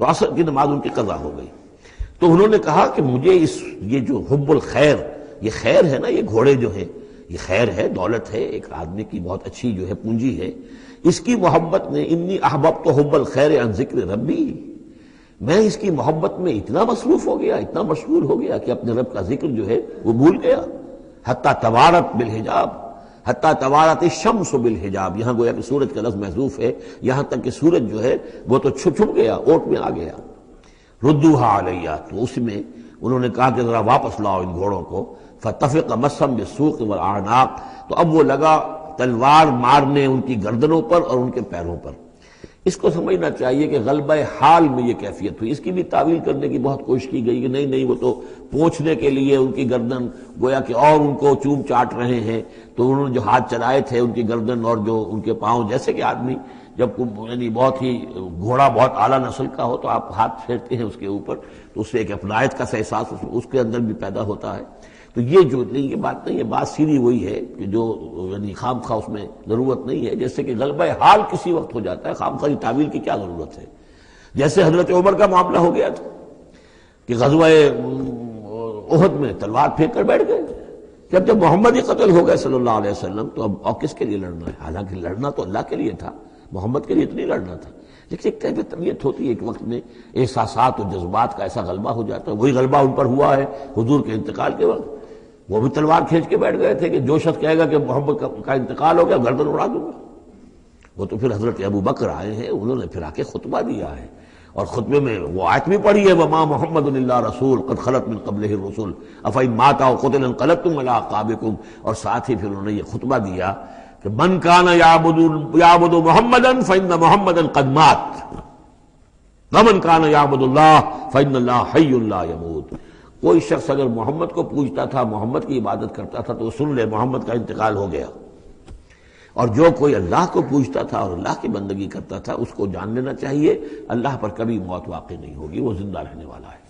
تو عصر کی نماز ان کی قضا ہو گئی۔ تو انہوں نے کہا کہ مجھے یہ جو حب الخیر، یہ خیر ہے نا، یہ گھوڑے جو ہیں یہ خیر ہے، دولت ہے، ایک آدمی کی بہت اچھی جو ہے پونجی ہے، اس کی محبت نے، انی احببت حب الخیر عن ذکر ربی، میں اس کی محبت میں اتنا مصروف ہو گیا، اتنا مشغول ہو گیا کہ اپنے رب کا ذکر جو ہے وہ بھول گیا۔ حتی توارت بالحجاب، حتی توارت الشمس بالحجاب، یہاں گویا کہ سورج کا لفظ محذوف ہے، یہاں تک کہ سورج جو ہے وہ تو چھپ گیا، اوٹ میں آ گیا۔ ردوہا علیہ، تو اس میں انہوں نے کہا کہ ذرا واپس لاؤ ان گھوڑوں کو۔ فطفق مسم بالسوق والاعناق، تو اب وہ لگا تلوار مارنے ان کی گردنوں پر اور ان کے پیروں پر۔ اس کو سمجھنا چاہیے کہ غلبہ حال میں یہ کیفیت ہوئی، اس کی بھی تعویل کرنے کی بہت کوشش کی گئی کہ نہیں وہ تو پوچھنے کے لیے ان کی گردن گویا کہ اور ان کو چوم چاٹ رہے ہیں، تو انہوں نے جو ہاتھ چلائے تھے ان کی گردن اور جو ان کے پاؤں، جیسے کہ آدمی جب یعنی بہت ہی گھوڑا بہت اعلیٰ نسل کا ہو تو آپ ہاتھ پھیرتے ہیں اس کے اوپر، تو اس سے ایک اپنائیت کا احساس اس کے اندر بھی پیدا ہوتا ہے۔ تو یہ جو نہیں، یہ بات نہیں ہے، بات سیدھی وہی ہے کہ جو یعنی خام خواہ اس میں ضرورت نہیں ہے، جیسے کہ غلبہ حال کسی وقت ہو جاتا ہے، خام خواہ تعویل کی کیا ضرورت ہے۔ جیسے حضرت عمر کا معاملہ ہو گیا تھا کہ غزوہ احد میں تلوار پھینک کر بیٹھ گئے، جب محمد ہی قتل ہو گئے صلی اللہ علیہ وسلم، تو اب اور کس کے لیے لڑنا ہے؟ حالانکہ لڑنا تو اللہ کے لیے تھا، محمد کے لیے تو نہیں لڑنا تھا، لیکن ایک کیفیت طبیعت ہوتی ہے، ایک وقت میں احساسات اور جذبات کا ایسا غلبہ ہو جاتا ہے۔ وہی غلبہ ان پر ہوا ہے حضور کے انتقال کے وقت، وہ بھی تلوار کھینچ کے بیٹھ گئے تھے کہ جو شخص کہے گا کہ محمد کا انتقال ہو گیا گردن اڑا دوں گا۔ وہ تو پھر حضرت ابو بکر آئے ہیں، انہوں نے پھر آ کے خطبہ دیا ہے، اور خطبے میں وہ آیت بھی پڑھی ہے، وَمَا مُحَمَّدٌ إِلَّا رَسُولٌ قَدْ خَلَتْ مِن قَبْلِهِ الرُّسُلُ أَفَإِن مَاتَ أَوْ قُتِلَ انقلبتم عَلَىٰ أَعْقَابِكُمْ، اور ساتھ ہی پھر انہوں نے یہ خطبہ دیا کہ مَن كَانَ يَعْبُدُ مُحَمَّدًا فَإِنَّ مُحَمَّدًا قَدْ مَاتَ وَمَن كَانَ يَعْبُدُ اللَّهَ فَإِنَّ اللَّهَ حَيٌّ لَا يَمُوتُ۔ کوئی شخص اگر محمد کو پوجتا تھا، محمد کی عبادت کرتا تھا، تو سن لے محمد کا انتقال ہو گیا، اور جو کوئی اللہ کو پوجتا تھا اور اللہ کی بندگی کرتا تھا، اس کو جان لینا چاہیے اللہ پر کبھی موت واقع نہیں ہوگی، وہ زندہ رہنے والا ہے۔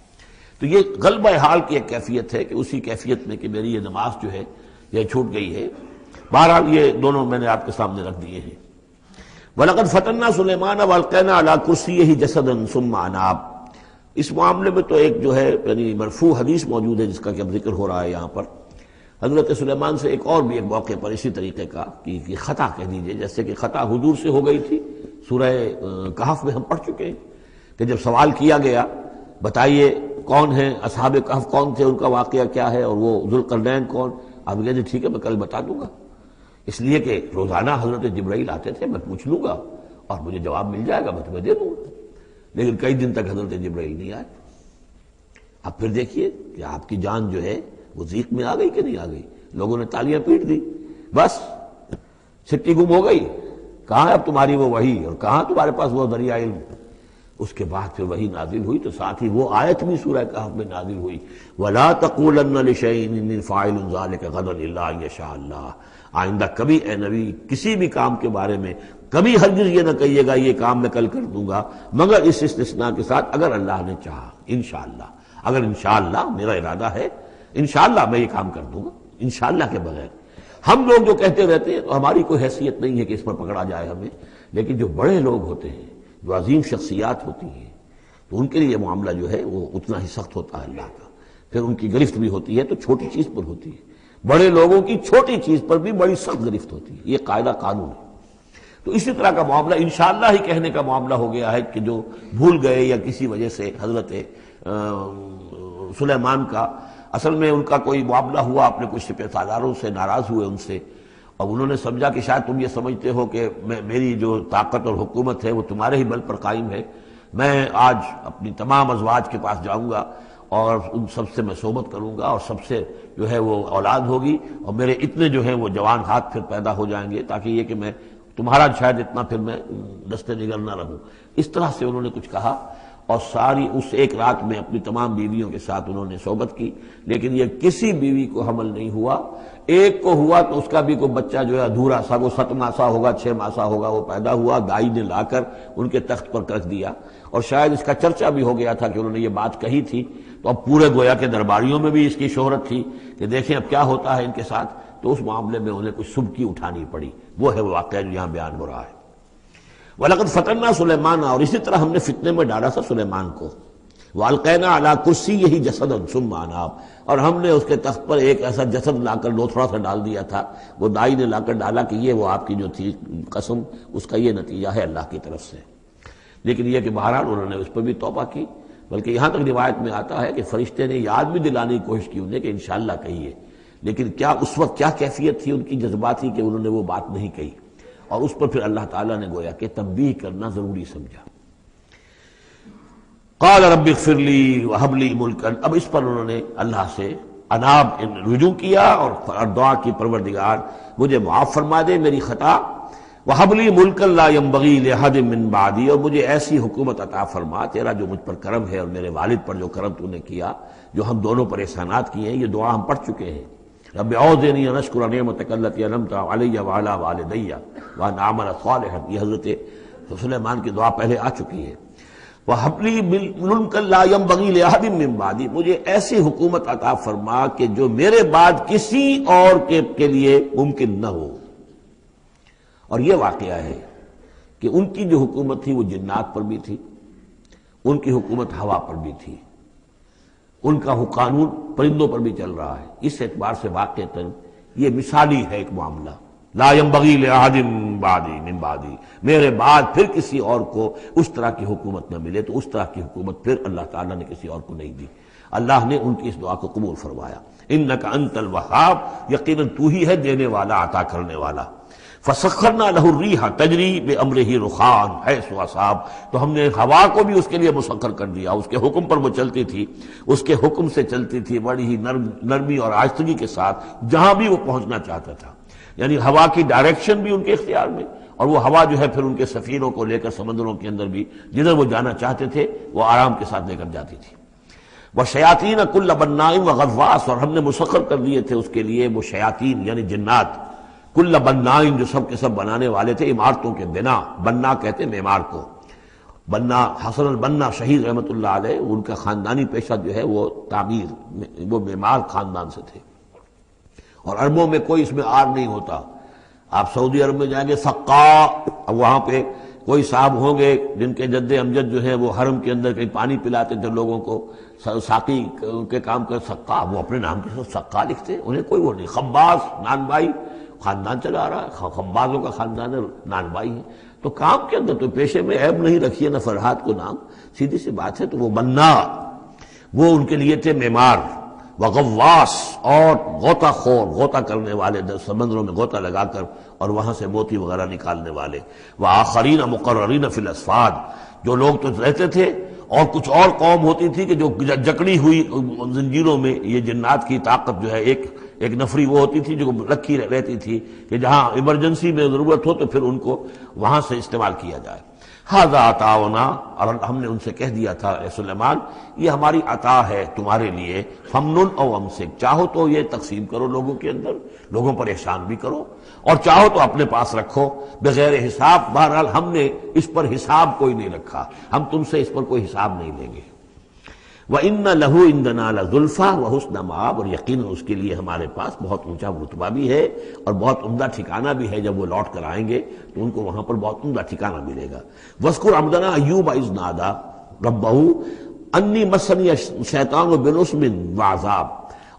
تو یہ غلبہ حال کی ایک کیفیت ہے کہ اسی کیفیت میں کہ میری یہ نماز جو ہے یہ چھوٹ گئی ہے، بہرحال یہ دونوں میں نے آپ کے سامنے رکھ دیے ہیں۔ وَلَقَدْ فَتَنَّا سُلَيْمَانَ وَأَلْقَيْنَا عَلَىٰ كُرْسِيِّهِ جَسَدًا ثُمَّ أَنَابَ۔ اس معاملے میں تو ایک جو ہے یعنی مرفوع حدیث موجود ہے جس کا کہ اب ذکر ہو رہا ہے یہاں پر، حضرت سلیمان سے ایک اور بھی ایک موقع پر اسی طریقے کا کہ خطا کہہ دیجئے، جیسے کہ خطا حضور سے ہو گئی تھی، سورہ کہف میں ہم پڑھ چکے ہیں کہ جب سوال کیا گیا بتائیے کون ہیں اصحاب کہف، کون تھے، ان کا واقعہ کیا ہے، اور وہ ذوالقرنین کون، آپ کہتے ٹھیک ہے میں کل بتا دوں گا، اس لیے کہ روزانہ حضرت جبرائیل آتے تھے، میں پوچھ لوں گا اور مجھے جواب مل جائے گا، میں تمہیں دے دوں گا۔ لیکن کئی دن تک حضرت جبرائیل نہیں آئے۔ اب پھر دیکھیے کہ آپ کی جان جو ہے وہ ضیق میں آ گئی کہ نہیں آ گئی، لوگوں نے تالیاں پیٹ دی، بس چھٹی گم ہو گئی، کہاں ہے اب تمہاری وہ وحی، اور کہاں تمہارے پاس وہ ذریعہ علم۔ اس کے بعد پھر وحی نازل ہوئی تو ساتھ ہی وہ آیت بھی سورہ کہف میں نازل ہوئی، وَلَا تَقُولَنَّ لِشَيْءٍ إِنِّي فَاعِلٌ ذَلِكَ غَدًا إِلَّا أَن يَشَاءَ اللَّهُ۔ آئندہ کبھی اے نبی کسی بھی کام کے بارے میں کبھی ہرگز یہ نہ کہیے گا یہ کام میں کل کر دوں گا مگر اس استثناء کے ساتھ اگر اللہ نے چاہا، انشاءاللہ، اگر انشاءاللہ میرا ارادہ ہے انشاءاللہ میں یہ کام کر دوں گا، انشاءاللہ کے بغیر۔ ہم لوگ جو کہتے رہتے ہیں تو ہماری کوئی حیثیت نہیں ہے کہ اس پر پکڑا جائے ہمیں، لیکن جو بڑے لوگ ہوتے ہیں، جو عظیم شخصیات ہوتی ہیں، تو ان کے لیے یہ معاملہ جو ہے وہ اتنا ہی سخت ہوتا ہے اللہ کا، پھر ان کی گرفت بھی ہوتی ہے تو چھوٹی چیز پر ہوتی ہے، بڑے لوگوں کی چھوٹی چیز پر بھی بڑی سخت گرفت ہوتی ہے، یہ قاعدہ قانون ہے۔ تو اسی طرح کا معاملہ انشاءاللہ ہی کہنے کا معاملہ ہو گیا ہے کہ جو بھول گئے یا کسی وجہ سے حضرت سلیمان کا اصل میں ان کا کوئی معاملہ ہوا، اپنے کچھ سپہ سالاروں سے ناراض ہوئے ان سے، اور انہوں نے سمجھا کہ شاید تم یہ سمجھتے ہو کہ میری جو طاقت اور حکومت ہے وہ تمہارے ہی بل پر قائم ہے، میں آج اپنی تمام ازواج کے پاس جاؤں گا اور ان سب سے میں صحبت کروں گا اور سب سے جو ہے وہ اولاد ہوگی، اور میرے اتنے جو ہیں وہ جوان ہاتھ پھر پیدا ہو جائیں گے تاکہ یہ کہ میں تمہارا شاید اتنا پھر میں دستے نگر نہ رہوں۔ اس طرح سے انہوں نے کچھ کہا اور ساری اس ایک رات میں اپنی تمام بیویوں کے ساتھ انہوں نے صحبت کی، لیکن یہ کسی بیوی کو حمل نہیں ہوا، ایک کو ہوا تو اس کا بھی کوئی بچہ جو ہے ادھورا سا، وہ 7 ماسا ہوگا 6 ماسا ہوگا، وہ پیدا ہوا، دائی نے لا کر ان کے تخت پر رکھ دیا، اور شاید اس کا چرچا بھی ہو گیا تھا کہ انہوں نے یہ بات کہی تھی، تو اب پورے گویا کے درباریوں میں بھی اس کی شہرت تھی کہ دیکھیں اب کیا ہوتا ہے ان کے ساتھ، تو اس معاملے میں انہیں کچھ سبکی اٹھانی پڑی، وہ ہے وہ واقعہ جو یہاں بیان ہو رہا ہے۔ وَلَقَدْ فَتَنَّا سُلَيْمَانَ، اور اسی طرح ہم نے فتنے میں ڈالا تھا سلیمان کو، وَأَلْقَيْنَا عَلَىٰ كُرْسِيِّهِ جَسَدًا ثُمَّ أَنَابَ، اور ہم نے اس کے تخت پر ایک ایسا جسد لا کر لوتھڑا سا ڈال دیا تھا، وہ دائی نے لا کر ڈالا کہ یہ وہ آپ کی جو تھی قسم، اس کا یہ نتیجہ ہے اللہ کی طرف سے۔ لیکن یہ کہ بہرحال انہوں نے اس پر بھی توبہ کی، بلکہ یہاں تک روایت میں آتا ہے کہ فرشتے نے یاد بھی دلانے کی کوشش کی انہیں کہ انشاءاللہ کہیے، لیکن کیا اس وقت کیا کیفیت تھی ان کی جذباتی کہ انہوں نے وہ بات نہیں کہی، اور اس پر پھر اللہ تعالیٰ نے گویا کہ تنبیہ کرنا ضروری سمجھا۔ قال رب اغفر لی وہب لی ملکا، اب اس پر انہوں نے اللہ سے اناب رجوع کیا اور دعا کی پروردگار مجھے معاف فرما دے میری خطا، وہب لی ملکا لا ينبغی لأحد من بعدی، اور مجھے ایسی حکومت عطا فرما تیرا جو مجھ پر کرم ہے اور میرے والد پر جو کرم تو نے کیا، جو ہم دونوں پر احسانات کیے ہیں، یہ دعا ہم پڑھ چکے ہیں، رب اعوذنی ان اشکر نعمتک التی انعمت علی وعلی والدی وان اعمل صالحا، یہ حضرت سلیمان کی دعا پہلے آ چکی ہے۔ وَهَبْ لِي مُلْكًا لَا يَنبَغِي لِأَحَدٍ مِّن بَعْدِي، مجھے ایسی حکومت عطا فرما کہ جو میرے بعد کسی اور کے لیے ممکن نہ ہو۔ اور یہ واقعہ ہے کہ ان کی جو حکومت تھی وہ جنات پر بھی تھی، ان کی حکومت ہوا پر بھی تھی، ان کا قانون پرندوں پر بھی چل رہا ہے، اس اعتبار سے واقعتاً یہ مثالی ہے ایک معاملہ، لا ينبغی لأحد من بعدی، میرے بعد پھر کسی اور کو اس طرح کی حکومت نہ ملے، تو اس طرح کی حکومت پھر اللہ تعالیٰ نے کسی اور کو نہیں دی۔ اللہ نے ان کی اس دعا کو قبول فرمایا، انک انت الوہاب، یقیناً تو ہی ہے دینے والا عطا کرنے والا۔ فسخرنا له الریح تجری بامرہ رخاء حیث اصاب، تو ہم نے ہوا کو بھی اس کے لیے مسخر کر دیا، اس کے حکم پر وہ چلتی تھی، اس کے حکم سے چلتی تھی بڑی ہی نرمی اور آہستگی کے ساتھ جہاں بھی وہ پہنچنا چاہتا تھا، یعنی ہوا کی ڈائریکشن بھی ان کے اختیار میں، اور وہ ہوا جو ہے پھر ان کے سفینوں کو لے کر سمندروں کے اندر بھی جدھر وہ جانا چاہتے تھے وہ آرام کے ساتھ لے کر جاتی تھی۔ وشیاطین کل بناء وغواص، اور ہم نے مسخر کر دیے تھے اس کے لیے وہ شیاطین یعنی جنات، کل بناء جو سب کے سب بنانے والے تھے، عمارتوں کے بنا، بنا کہتے ہیں معمار کو، بنا حسن البنا شہید رحمۃ اللہ علیہ ان کا خاندانی پیشہ جو ہے وہ تعمیر، وہ معمار خاندان سے تھے، اور عربوں میں کوئی اس میں آر نہیں ہوتا. آپ سعودی عرب میں جائیں گے سقا، اب وہاں پہ کوئی صاحب ہوں گے جن کے جد امجد جو ہے وہ حرم کے اندر کہیں پانی پلاتے تھے لوگوں کو، ساقی کے کام کر سقا، وہ اپنے نام کے ساتھ سقا لکھتے، انہیں کوئی وہ نہیں. خباز نان بھائی خاندان چلا رہا ہے، خبازوں کا خاندان ہے، نان بھائی ہے. تو کام کے اندر تو پیشے میں عیب نہیں رکھیے نہ فرحات کو نام، سیدھی سی بات ہے. تو وہ بننا، وہ ان کے لیے تھے معمار، وغواص اور غوطہ خور، غوطہ کرنے والے، سمندروں میں غوطہ لگا کر اور وہاں سے موتی وغیرہ نکالنے والے. وآخرین مقررین فی الاسفاد، جو لوگ تو رہتے تھے، اور کچھ اور قوم ہوتی تھی کہ جو جکڑی ہوئی زنجیروں میں. یہ جنات کی طاقت جو ہے ایک نفری وہ ہوتی تھی جو رکھی رہتی تھی کہ جہاں ایمرجنسی میں ضرورت ہو تو پھر ان کو وہاں سے استعمال کیا جائے. ھذا عطاؤنا، اور ہم نے ان سے کہہ دیا تھا اے سلیمان یہ ہماری عطا ہے تمہارے لیے، فمنن او امسک، چاہو تو یہ تقسیم کرو لوگوں کے اندر، لوگوں پر احسان بھی کرو، اور چاہو تو اپنے پاس رکھو بغیر حساب. بہرحال ہم نے اس پر حساب کوئی نہیں رکھا، ہم تم سے اس پر کوئی حساب نہیں لیں گے. وَإِنَّ لَهُ عِندَنَا لَزُلْفَىٰ وَحُسْنَ مَآبٍ، اور یقیناً اس کے لیے ہمارے پاس بہت اونچا رتبہ بھی ہے اور بہت عمدہ ٹھکانہ بھی ہے. جب وہ لوٹ کر آئیں گے تو ان کو وہاں پر بہت عمدہ ٹھکانہ ملے گا. وَاذْكُرْ عَبْدَنَا أَيُّوبَ إِذْ نَادَىٰ رَبَّهُ أَنِّي مَسَّنِيَ الشَّيْطَانُ بِنُصْبٍ وَعَذَابٍ،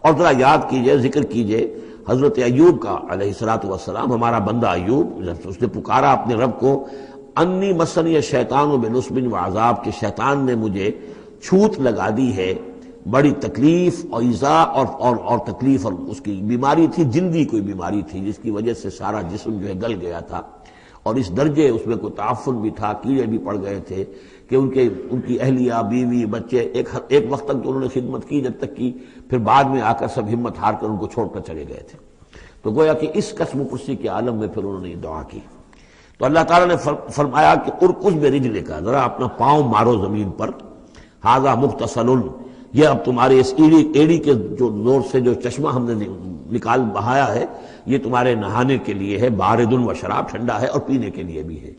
اور ذرا یاد کیجئے، ذکر کیجئے حضرت ایوب کا علیہ الصلوۃ والسلام، ہمارا بندہ ایوب، جب اس نے پکارا اپنے رب کو، انی مسنی الشیطان بنصب وعذاب، کہ شیطان نے مجھے چھوت لگا دی ہے، بڑی تکلیف اور ایذا اور تکلیف، اور اس کی بیماری تھی، جلدی کوئی بیماری تھی جس کی وجہ سے سارا جسم جو ہے گل گیا تھا، اور اس درجے اس میں کوئی تعفن بھی تھا، کیڑے بھی پڑ گئے تھے کہ ان کی اہلیہ، بیوی، بچے ایک وقت تک تو انہوں نے خدمت کی جب تک کی، پھر بعد میں آ کر سب ہمت ہار کر ان کو چھوڑ کر چلے گئے تھے. تو گویا کہ اس قسم و پرسی کے عالم میں پھر انہوں نے یہ دعا کی. تو اللہ تعالیٰ نے فرمایا کہ ارکض برجلک، ذرا اپنا پاؤں مارو زمین پر، ھذا مغتسل، یہ اب تمہارے اس ایڑی کے جو زور سے جو چشمہ ہم نے نکال بہایا ہے، یہ تمہارے نہانے کے لیے ہے، بارد و شراب، ٹھنڈا ہے، اور پینے کے لیے بھی ہے.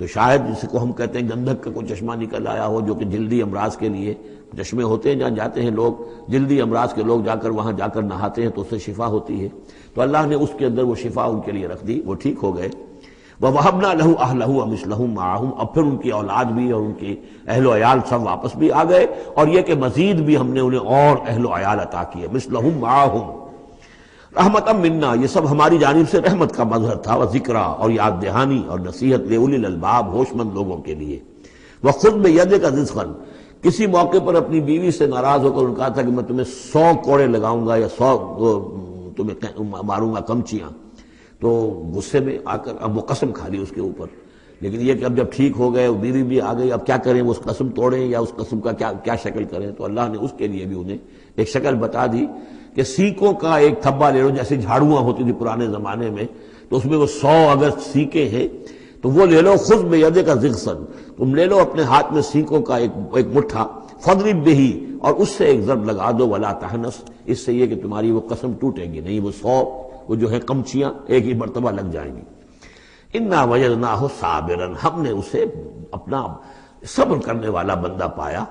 تو شاید جس کو ہم کہتے ہیں گندھک کا کوئی چشمہ نکل آیا ہو، جو کہ جلدی امراض کے لیے چشمے ہوتے ہیں جہاں جاتے ہیں لوگ، جلدی امراض کے لوگ جا کر وہاں جا کر نہاتے ہیں تو اس سے شفا ہوتی ہے. تو اللہ نے اس کے اندر وہ شفا ان کے لیے رکھ دی، وہ ٹھیک ہو گئے. وَوَهَبْنَا لَهُ أَهْلَهُ وَمِثْلَهُم مَّعَهُمْ، اب پھر ان کی اولاد بھی اور ان کی اہل و عیال سب واپس بھی آ گئے، اور یہ کہ مزید بھی ہم نے انہیں اور اہل و عیال عطا کیے. مِثْلَهُم مَّعَهُمْ رحمتًا مِنَّا، یہ سب ہماری جانب سے رحمت کا مظہر تھا، وذکریٰ، اور یاد دہانی اور نصیحت، لِأُولِي الْأَلْبَاب، ہوش مند لوگوں کے لیے. وَخُذْ بِيَدِكَ رِزْقًا، کسی موقع پر اپنی بیوی سے ناراض ہو کر ان کہا تھا کہ میں تمہیں 100 کوڑے لگاؤں گا یا 100 تمہیں ماروں گا کمچیاں، تو غصے میں آ کر اب وہ قسم کھا لی اس کے اوپر. لیکن یہ کہ اب جب ٹھیک ہو گئے، بیوی بھی آ گئی، اب کیا کریں، وہ اس قسم توڑیں یا اس قسم کا کیا شکل کریں. تو اللہ نے اس کے لیے بھی انہیں ایک شکل بتا دی کہ سینکوں کا ایک تھبا لے لو، جیسے جھاڑواں ہوتی تھی پرانے زمانے میں، تو اس میں وہ 100 اگر سینکیں ہیں تو وہ لے لو. خذ بیدک ضغثا، تم لے لو اپنے ہاتھ میں سینکوں کا ایک مٹھا، فاضرب بہ، اور اس سے ایک ضرب لگا دو، ولا تحنث، اس سے یہ کہ تمہاری وہ قسم ٹوٹے گی نہیں، وہ 100 وہ جو ہے کمچیاں ایک ہی مرتبہ لگ جائیں گی. انا وجدناہ صابرا، ہم نے اسے اپنا صبر کرنے والا بندہ پایا.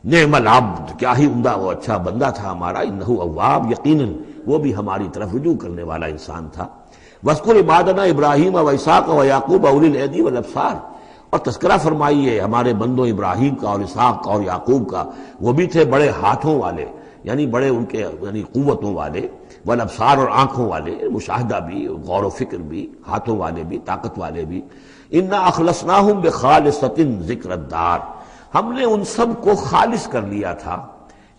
نعم العبد، کیا ہی عمدہ وہ اچھا بندہ تھا ہمارا. انہ اواب، یقیناً وہ بھی ہماری طرف رجوع کرنے والا انسان تھا. واذکر عبادنا ابراہیم واسحاق ویعقوب اولی الایدی والابصار، اور تذکرہ فرمائیے ہمارے بندوں ابراہیم کا اور اسحاق کا اور یعقوب کا، وہ بھی تھے بڑے ہاتھوں والے، یعنی بڑے ان کے یعنی قوتوں والے، والابصار، اور آنکھوں والے، مشاہدہ بھی، غور و فکر بھی، ہاتھوں والے بھی، طاقت والے بھی. انا اخلصناہم بخالصۃ ذکر الدار، ہم نے ان سب کو خالص کر لیا تھا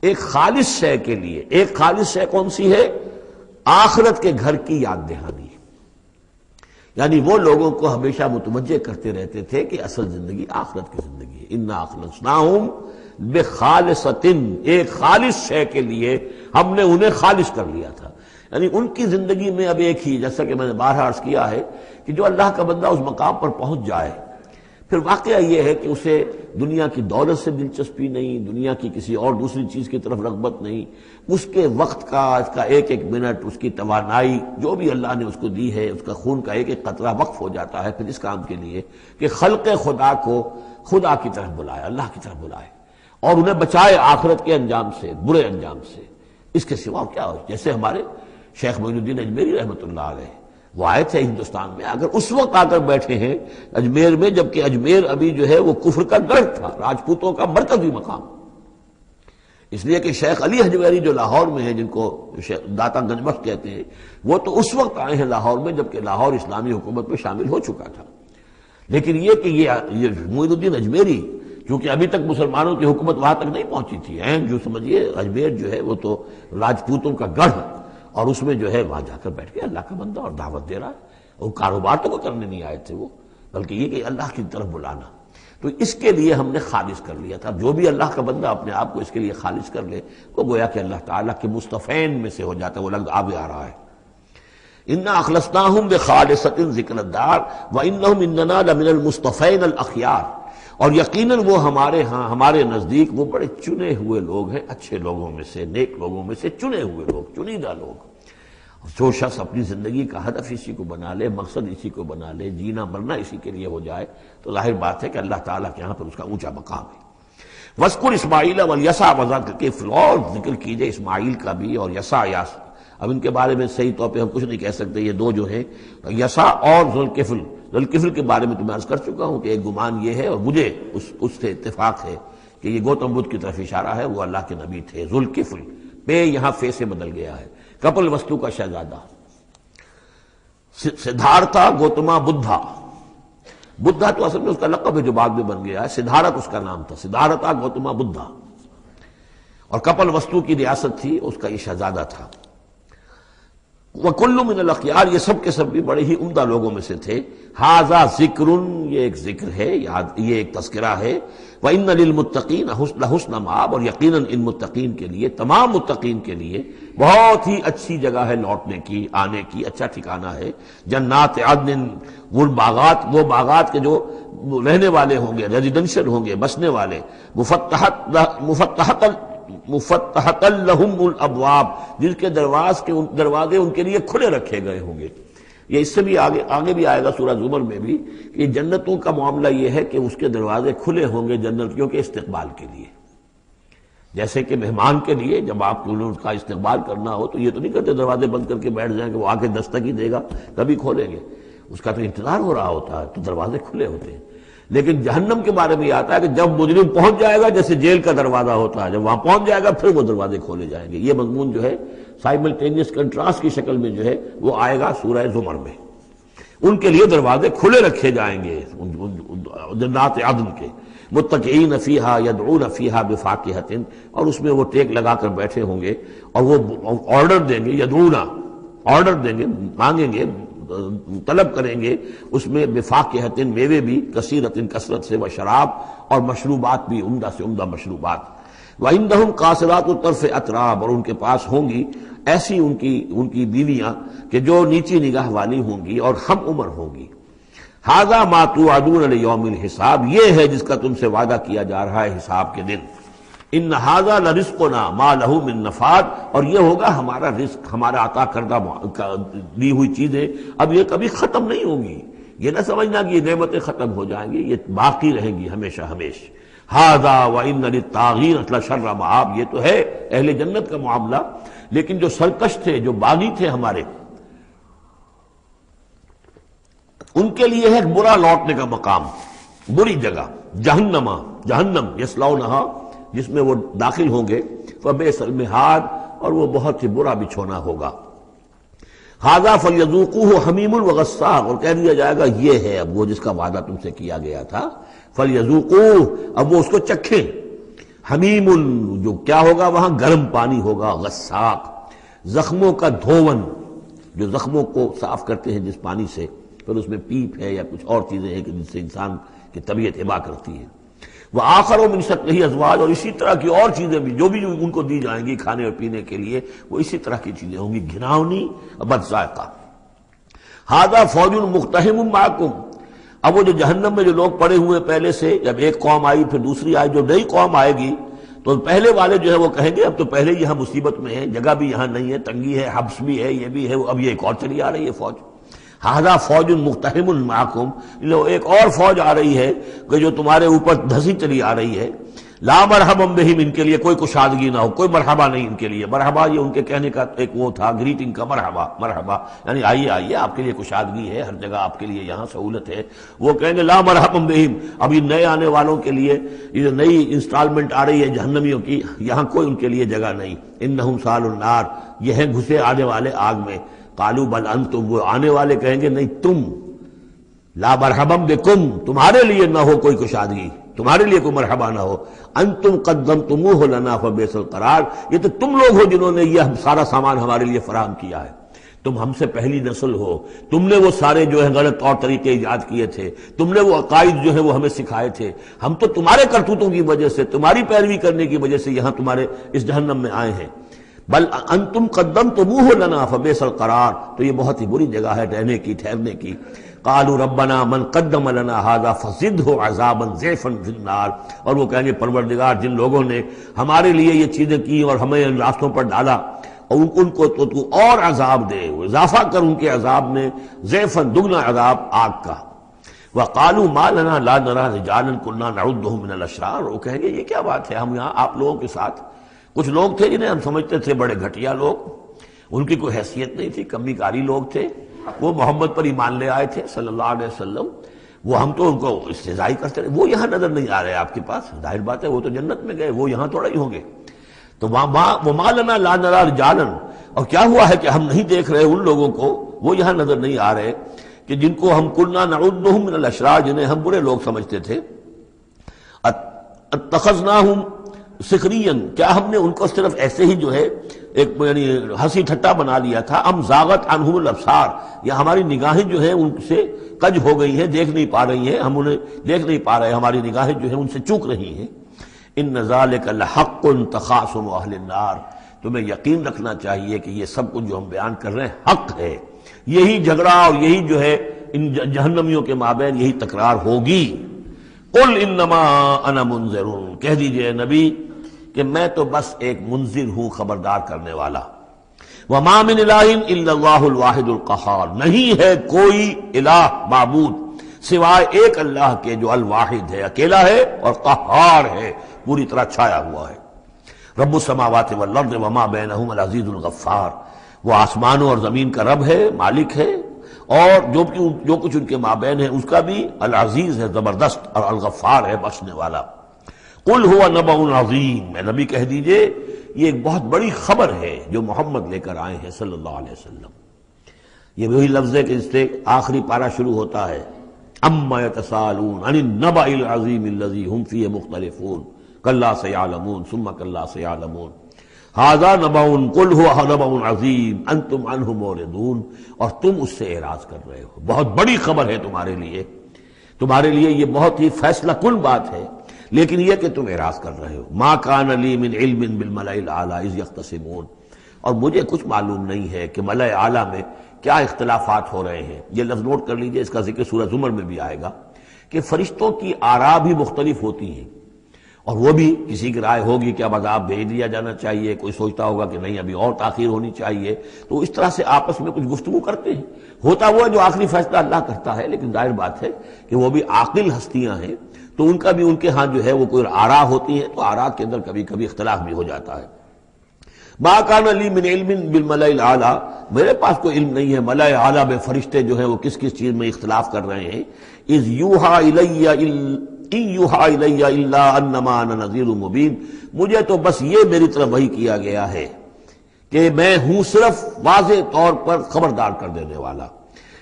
ایک خالص شے کے لیے. ایک خالص شے کون سی ہے؟ آخرت کے گھر کی یاد دہانی. یعنی وہ لوگوں کو ہمیشہ متوجہ کرتے رہتے تھے کہ اصل زندگی آخرت کی زندگی ہے. انا اخلصناہم بخالصۃ، ایک خالص شے کے لیے ہم نے انہیں خالص کر لیا تھا. یعنی ان کی زندگی میں اب ایک ہی، جیسا کہ میں نے بارہا عرض کیا ہے کہ جو اللہ کا بندہ اس مقام پر پہنچ جائے، پھر واقعہ یہ ہے کہ اسے دنیا کی دولت سے دلچسپی نہیں، دنیا کی کسی اور دوسری چیز کی طرف رغبت نہیں. اس کے وقت کا، اس کا ایک ایک منٹ، اس کی توانائی جو بھی اللہ نے اس کو دی ہے، اس کا خون کا ایک ایک قطرہ وقف ہو جاتا ہے پھر اس کام کے لیے کہ خلق خدا کو خدا کی طرف بلائے، اللہ کی طرف بلائے، اور انہیں بچائے آخرت کے انجام سے، برے انجام سے. اس کے سوا کیا ہو؟ جیسے ہمارے شیخ معین الدین اجمیری رحمۃ اللہ علیہ وہ آئے تھے ہندوستان میں، اگر اس وقت آ کر بیٹھے ہیں اجمیر میں، جبکہ اجمیر ابھی جو ہے وہ کفر کا گڑھ تھا، راجپوتوں کا مرکزی مقام، اس لیے کہ شیخ علی حجویری جو لاہور میں ہیں، جن کو داتا گنج بخش کہتے ہیں، وہ تو اس وقت آئے ہیں لاہور میں جبکہ لاہور اسلامی حکومت میں شامل ہو چکا تھا۔ لیکن یہ کہ یہ معین الدین اجمیری، کیونکہ ابھی تک مسلمانوں کی حکومت وہاں تک نہیں پہنچی تھی، جو سمجھیے اجمیر جو ہے وہ تو راجپوتوں کا گڑھ، اور اس میں جو ہے وہاں جا کر بیٹھ کے اللہ کا بندہ اور دعوت دے رہا ہے، وہ کاروبار تو وہ کرنے نہیں آئے تھے وہ، بلکہ یہ کہ اللہ کی طرف بلانا۔ تو اس کے لیے ہم نے خالص کر لیا تھا، جو بھی اللہ کا بندہ اپنے آپ کو اس کے لیے خالص کر لے وہ گویا کہ اللہ تعالیٰ کے مصطفین میں سے ہو جاتا ہے، وہ لفظ آگے آ رہا ہے، انا اخلصناہم بخالصۃ ذکر الدار وانہم اننا لمن المصطفین الاخیار، اور یقیناً وہ ہمارے ہاں، ہمارے نزدیک وہ بڑے چنے ہوئے لوگ ہیں، اچھے لوگوں میں سے، نیک لوگوں میں سے چنے ہوئے لوگ، چنیدہ لوگ۔ جو شخص اپنی زندگی کا ہدف اسی کو بنا لے، مقصد اسی کو بنا لے، جینا مرنا اسی کے لیے ہو جائے، تو ظاہر بات ہے کہ اللہ تعالیٰ کے یہاں پر اس کا اونچا مقام ہے۔ وَاذْكُرْ إِسْمَاعِيلَ وَالْيَسَعَ وَذَا کے اور ذکر کیجئے اسماعیل کا بھی اور یسع، اب ان کے بارے میں صحیح طور پہ ہم کچھ نہیں کہہ سکتے، یہ دو جو ہیں یسع اور ذوالکفل کے بارے میں تو میں عرض کر چکا ہوں کہ ایک گمان یہ ہے، اور مجھے اس سے اتفاق ہے کہ یہ گوتم بدھ کی طرف اشارہ ہے، وہ اللہ کے نبی تھے۔ ذوالکفل پہ یہاں فے سے بدل گیا ہے، کپل وستو کا شہزادہ، سدھارتھا گوتما بدھا، بدھا تو اصل میں اس کا لقب ہے جو بعد میں بن گیا ہے، سدھارت اس کا نام تھا، سدھارتھا گوتما بدھا، اور کپل وستو کی ریاست تھی، اس کا یہ شہزادہ تھا۔ وَكُلُّ مِنَ الْأَخْيَارِ، یہ سب کے سب بھی بڑے ہی عمدہ لوگوں میں سے تھے۔ ھَذَا ذِکْرٌ، یہ ایک ذکر ہے، یہ ایک تذکرہ ہے۔ وَإِنَّ لِلْمُتَّقِينَ حُسْنَ مآب، اور یقیناً ان متقین کے لیے، تمام متقین کے لیے بہت ہی اچھی جگہ ہے لوٹنے کی، آنے کی، اچھا ٹھکانہ ہے۔ جنات عدن، وہ باغات کے جو رہنے والے ہوں گے، ریزیڈنشل ہوں گے، بسنے والے، مفتحۃ لہم الابواب، جن کے دروازے ان کے لیے کھلے رکھے گئے ہوں گے۔ یہ اس سے بھی آگے بھی آئے گا سورہ زمر میں بھی کہ جنتوں کا معاملہ یہ ہے کہ اس کے دروازے کھلے ہوں گے جنتیوں کے استقبال کے لیے، جیسے کہ مہمان کے لیے جب آپ کو ان کا استقبال کرنا ہو تو یہ تو نہیں کرتے دروازے بند کر کے بیٹھ جائیں کہ وہ آ کے دستک ہی دے گا کبھی کھولیں گے، اس کا تو انتظار ہو رہا ہوتا ہے، تو دروازے کھلے ہوتے ہیں۔ لیکن جہنم کے بارے میں یہ آتا ہے کہ جب مجرم پہنچ جائے گا، جیسے جیل کا دروازہ ہوتا ہے، جب وہاں پہنچ جائے گا پھر وہ دروازے کھولے جائیں گے۔ یہ مضمون جو ہے سائملٹینیس کنٹراسٹ کی شکل میں جو ہے وہ آئے گا سورہ زمر میں، ان کے لیے دروازے کھلے رکھے جائیں گے جنات عدن کے، متکئین فیہا یدعون فیہا بفاکہۃ، اور اس میں وہ ٹیک لگا کر بیٹھے ہوں گے اور وہ آرڈر دیں گے، یدعون آرڈر دیں گے، مانگیں گے، طلب کریں گے اس میں بفاکہۃ، میوے بھی، کثیرۃ کثرت سے، وشراب، اور مشروبات بھی، عمدہ سے عمدہ مشروبات۔ وعندہم قاصرات الطرف اتراب، اور ان کے پاس ہوں گی ایسی ان کی بیویاں کہ جو نیچی نگاہ والی ہوں گی اور ہم عمر ہوں گی۔ ھذا ما توعدون لیوم الحساب، یہ ہے جس کا تم سے وعدہ کیا جا رہا ہے حساب کے دن۔ ان ھذا لرزقنا ما لہ من نفاد، اور یہ ہوگا ہمارا رزق، ہمارا عطا کردہ دی ہوئی چیزیں اب یہ کبھی ختم نہیں ہوں گی، یہ نہ سمجھنا کہ یہ نعمتیں ختم ہو جائیں گی، یہ باقی رہیں گی ہمیشہ ہمیشہ۔ ھذا وان للطاغین لشر مآب، یہ تو ہے اہل جنت کا معاملہ، لیکن جو سرکش تھے، جو باغی تھے ہمارے، ان کے لیے ہے برا لوٹنے کا مقام، بری جگہ، جہنم یصلونھا، جس میں وہ داخل ہوں گے، فبئس المہاد، اور وہ بہت ہی برا بچھونا ہوگا۔ ھذا فلیذوقوہ حمیم وغساق، اور کہہ دیا جائے گا یہ ہے اب وہ جس کا وعدہ تم سے کیا گیا تھا، فلیذوقوہ، اب وہ اس کو چکھیں۔ حمیم، جو کیا ہوگا وہاں گرم پانی ہوگا، غساق، زخموں کا دھون، جو زخموں کو صاف کرتے ہیں جس پانی سے، پھر اس میں پیپ ہے یا کچھ اور چیزیں ہیں کہ جن سے انسان کی طبیعت ابا کرتی ہے۔ وآخر من شکلہ ازواج، اور اسی طرح کی اور چیزیں بھی جو ان کو دی جائیں گی کھانے اور پینے کے لیے، وہ اسی طرح کی چیزیں ہوں گی، گھناؤنی اور بد ذائقہ۔ ھذا فوج مقتحم معکم، اب وہ جو جہنم میں جو لوگ پڑے ہوئے پہلے سے، جب ایک قوم آئی پھر دوسری آئی، جو نئی قوم آئے گی تو پہلے والے جو ہے وہ کہیں گے اب تو پہلے یہاں مصیبت میں ہیں، جگہ بھی یہاں نہیں ہے، تنگی ہے، حبس بھی ہے، یہ بھی ہے، اب یہ ایک اور چلی آ رہی ہے فوج۔ ھذا فوج مقتحم معکم، ایک اور فوج آ رہی ہے کہ جو تمہارے اوپر دھسی چلی آ رہی ہے۔ لا مرحبا بہم، ان کے لیے کوئی کشادگی نہ ہو، کوئی مرحبا نہیں ان کے لیے. مرحبا یہ ان کے کہنے کا ایک وہ تھا، گریٹنگ کا مرحبا، مرحبا یعنی آئیے آئیے، آپ کے لیے کشادگی ہے، ہر جگہ آپ کے لیے یہاں سہولت ہے. وہ کہیں گے لا مرحبا بہم، اب یہ نئے آنے والوں کے لیے یہ نئی انسٹالمنٹ آ رہی ہے جہنمیوں کی، یہاں کوئی ان کے لیے جگہ نہیں. انہم صالوا النار، یہ ہیں گھسے آنے والے آگ میں. قالوا بل انتم، وہ آنے والے کہیں گے نہیں تم، لا مرحبا بکم، تمہارے لیے نہ ہو کوئی کشادگی، تمہارے لیے کوئی مرحبا نہ ہو. انتم قدمتموہ لنا فبئس القرار، یہ تو تم لوگ ہو جنہوں نے یہ سارا سامان ہمارے لیے فراہم کیا ہے. تم ہم سے پہلی نسل ہو، تم نے وہ سارے جو ہے غلط طور طریقے ایجاد کیے تھے، تم نے وہ عقائد جو ہے وہ ہمیں سکھائے تھے. ہم تو تمہارے کرتوتوں کی وجہ سے، تمہاری پیروی کرنے کی وجہ سے یہاں تمہارے اس جہنم میں آئے ہیں. بل انتم قدمتموہ لنا فبئس القرار، تو یہ بہت ہی بری جگہ ہے رہنے کی، ٹھہرنے کی. قالوا ربنا من قدم لنا هذا فزده عذابا ضعفا في النار، اور وہ کہیں گے پروردگار جن لوگوں نے ہمارے لیے یہ چیزیں کی اور ہمیں ان راستوں پر ڈالا، اور ان کو تو اور عذاب دے، اضافہ کر ان کے عذاب میں، ضعفا دگنا عذاب آگ کا. وقالوا ما لنا لا نرى رجالا كنا نعدهم من الاشرار، وہ کہیں گے یہ کیا بات ہے، ہم یہاں آپ لوگوں کے ساتھ کچھ لوگ تھے جنہیں ہم سمجھتے تھے بڑے گھٹیا لوگ، ان کی کوئی حیثیت نہیں تھی، کمی کاری لوگ تھے، وہ محمد پر ایمان لے آئے تھے صلی اللہ علیہ وسلم، وہ ہم تو ان کو استہزائی کرتے رہے. وہ یہاں نظر نہیں آ رہے آپ کے پاس، ظاہر بات ہے وہ تو جنت میں گئے، وہ یہاں تھوڑا ہی ہوں گے. تو وما لنا لا نرى رجالا، اور کیا ہوا ہے کہ ہم نہیں دیکھ رہے ان لوگوں کو، وہ یہاں نظر نہیں آ رہے کہ جن کو ہم کنا نعدهم من الاشرار، جنہیں ہم برے لوگ سمجھتے تھے. اتخذناہم سخریا، کیا ہم نے ان کو صرف ایسے ہی جو ہے ایک یعنی ہنسی ٹھٹا بنا لیا تھا. ام زاغت عنہم الابصار، یا ہماری نگاہیں جو ہیں ان سے کج ہو گئی ہیں، دیکھ نہیں پا رہی ہیں، ہم انہیں دیکھ نہیں پا رہے، ہماری نگاہیں جو ہیں ان سے چوک رہی ہیں. ان ذالک لحق تخاصم اہل النار، تمہیں یقین رکھنا چاہیے کہ یہ سب کچھ جو ہم بیان کر رہے ہیں حق ہے. یہی جھگڑا اور یہی جو ہے ان جہنمیوں کے مابین یہی تکرار ہوگی. قل انما انا منذر، کہہ دیجئے نبی کہ میں تو بس ایک منذر ہوں، خبردار کرنے والا. وما من الہ الا اللہ الواحد القہار، نہیں ہے کوئی الہ معبود سوائے ایک اللہ کے جو الواحد ہے، اکیلا ہے اور قہار ہے، پوری طرح چھایا ہوا ہے. رب السماوات والارض وما بینہما العزیز الغفار، وہ آسمانوں اور زمین کا رب ہے، مالک ہے، اور جو کچھ ان کے مابین ہے اس کا بھی العزیز ہے، زبردست، اور الغفار ہے، بخشنے والا. قل هو نبأ عظیم، میں نبی کہہ دیجئے یہ ایک بہت بڑی خبر ہے جو محمد لے کر آئے ہیں صلی اللہ علیہ وسلم. یہ وہی لفظ ہے کہ اس سے آخری پارہ شروع ہوتا ہے، اما یتساءلون عن النبأ العظیم الذی هم فیہ مختلفون کلا سیعلمون ثم کلا سیعلمون ھذا نبأ قل هو نبأ عظیم انتم عنہ معرضون، اور تم اس سے اعراض کر رہے ہو. بہت بڑی خبر ہے تمہارے لیے یہ بہت ہی فیصلہ کن بات ہے، لیکن یہ کہ تم اعراض کر رہے ہو. ما کان لی من علم بالملأ الاعلی اذ یختصمون، اور مجھے کچھ معلوم نہیں ہے کہ ملأ اعلی میں کیا اختلافات ہو رہے ہیں. یہ لفظ نوٹ کر لیجئے، اس کا ذکر سورہ زمر میں بھی آئے گا کہ فرشتوں کی آراء بھی مختلف ہوتی ہیں، اور وہ بھی کسی کی رائے ہوگی کہ اب عذاب بھیج دیا جانا چاہیے، کوئی سوچتا ہوگا کہ نہیں ابھی اور تاخیر ہونی چاہیے. تو اس طرح سے آپس میں کچھ گفتگو کرتے ہیں. ہوتا وہ ہے جو آخری فیصلہ اللہ کرتا ہے، لیکن ظاہر بات ہے کہ وہ بھی عاقل ہستیاں ہیں، تو ان کا بھی ان کے ہاں جو ہے وہ کوئی آراء ہوتی ہے، تو آراء کے اندر کبھی کبھی اختلاف بھی ہو جاتا ہے. ما کان لی من علم بالملأ الاعلی، میرے پاس کوئی علم نہیں ہے ملأ اعلی میں فرشتے جو ہیں وہ کس کس چیز میں اختلاف کر رہے ہیں. اذ یوحى الی ان یوحى الی الا انما انا نذیر مبین، مجھے تو بس یہ میری طرف وحی کیا گیا ہے کہ میں ہوں صرف واضح طور پر خبردار کر دینے والا.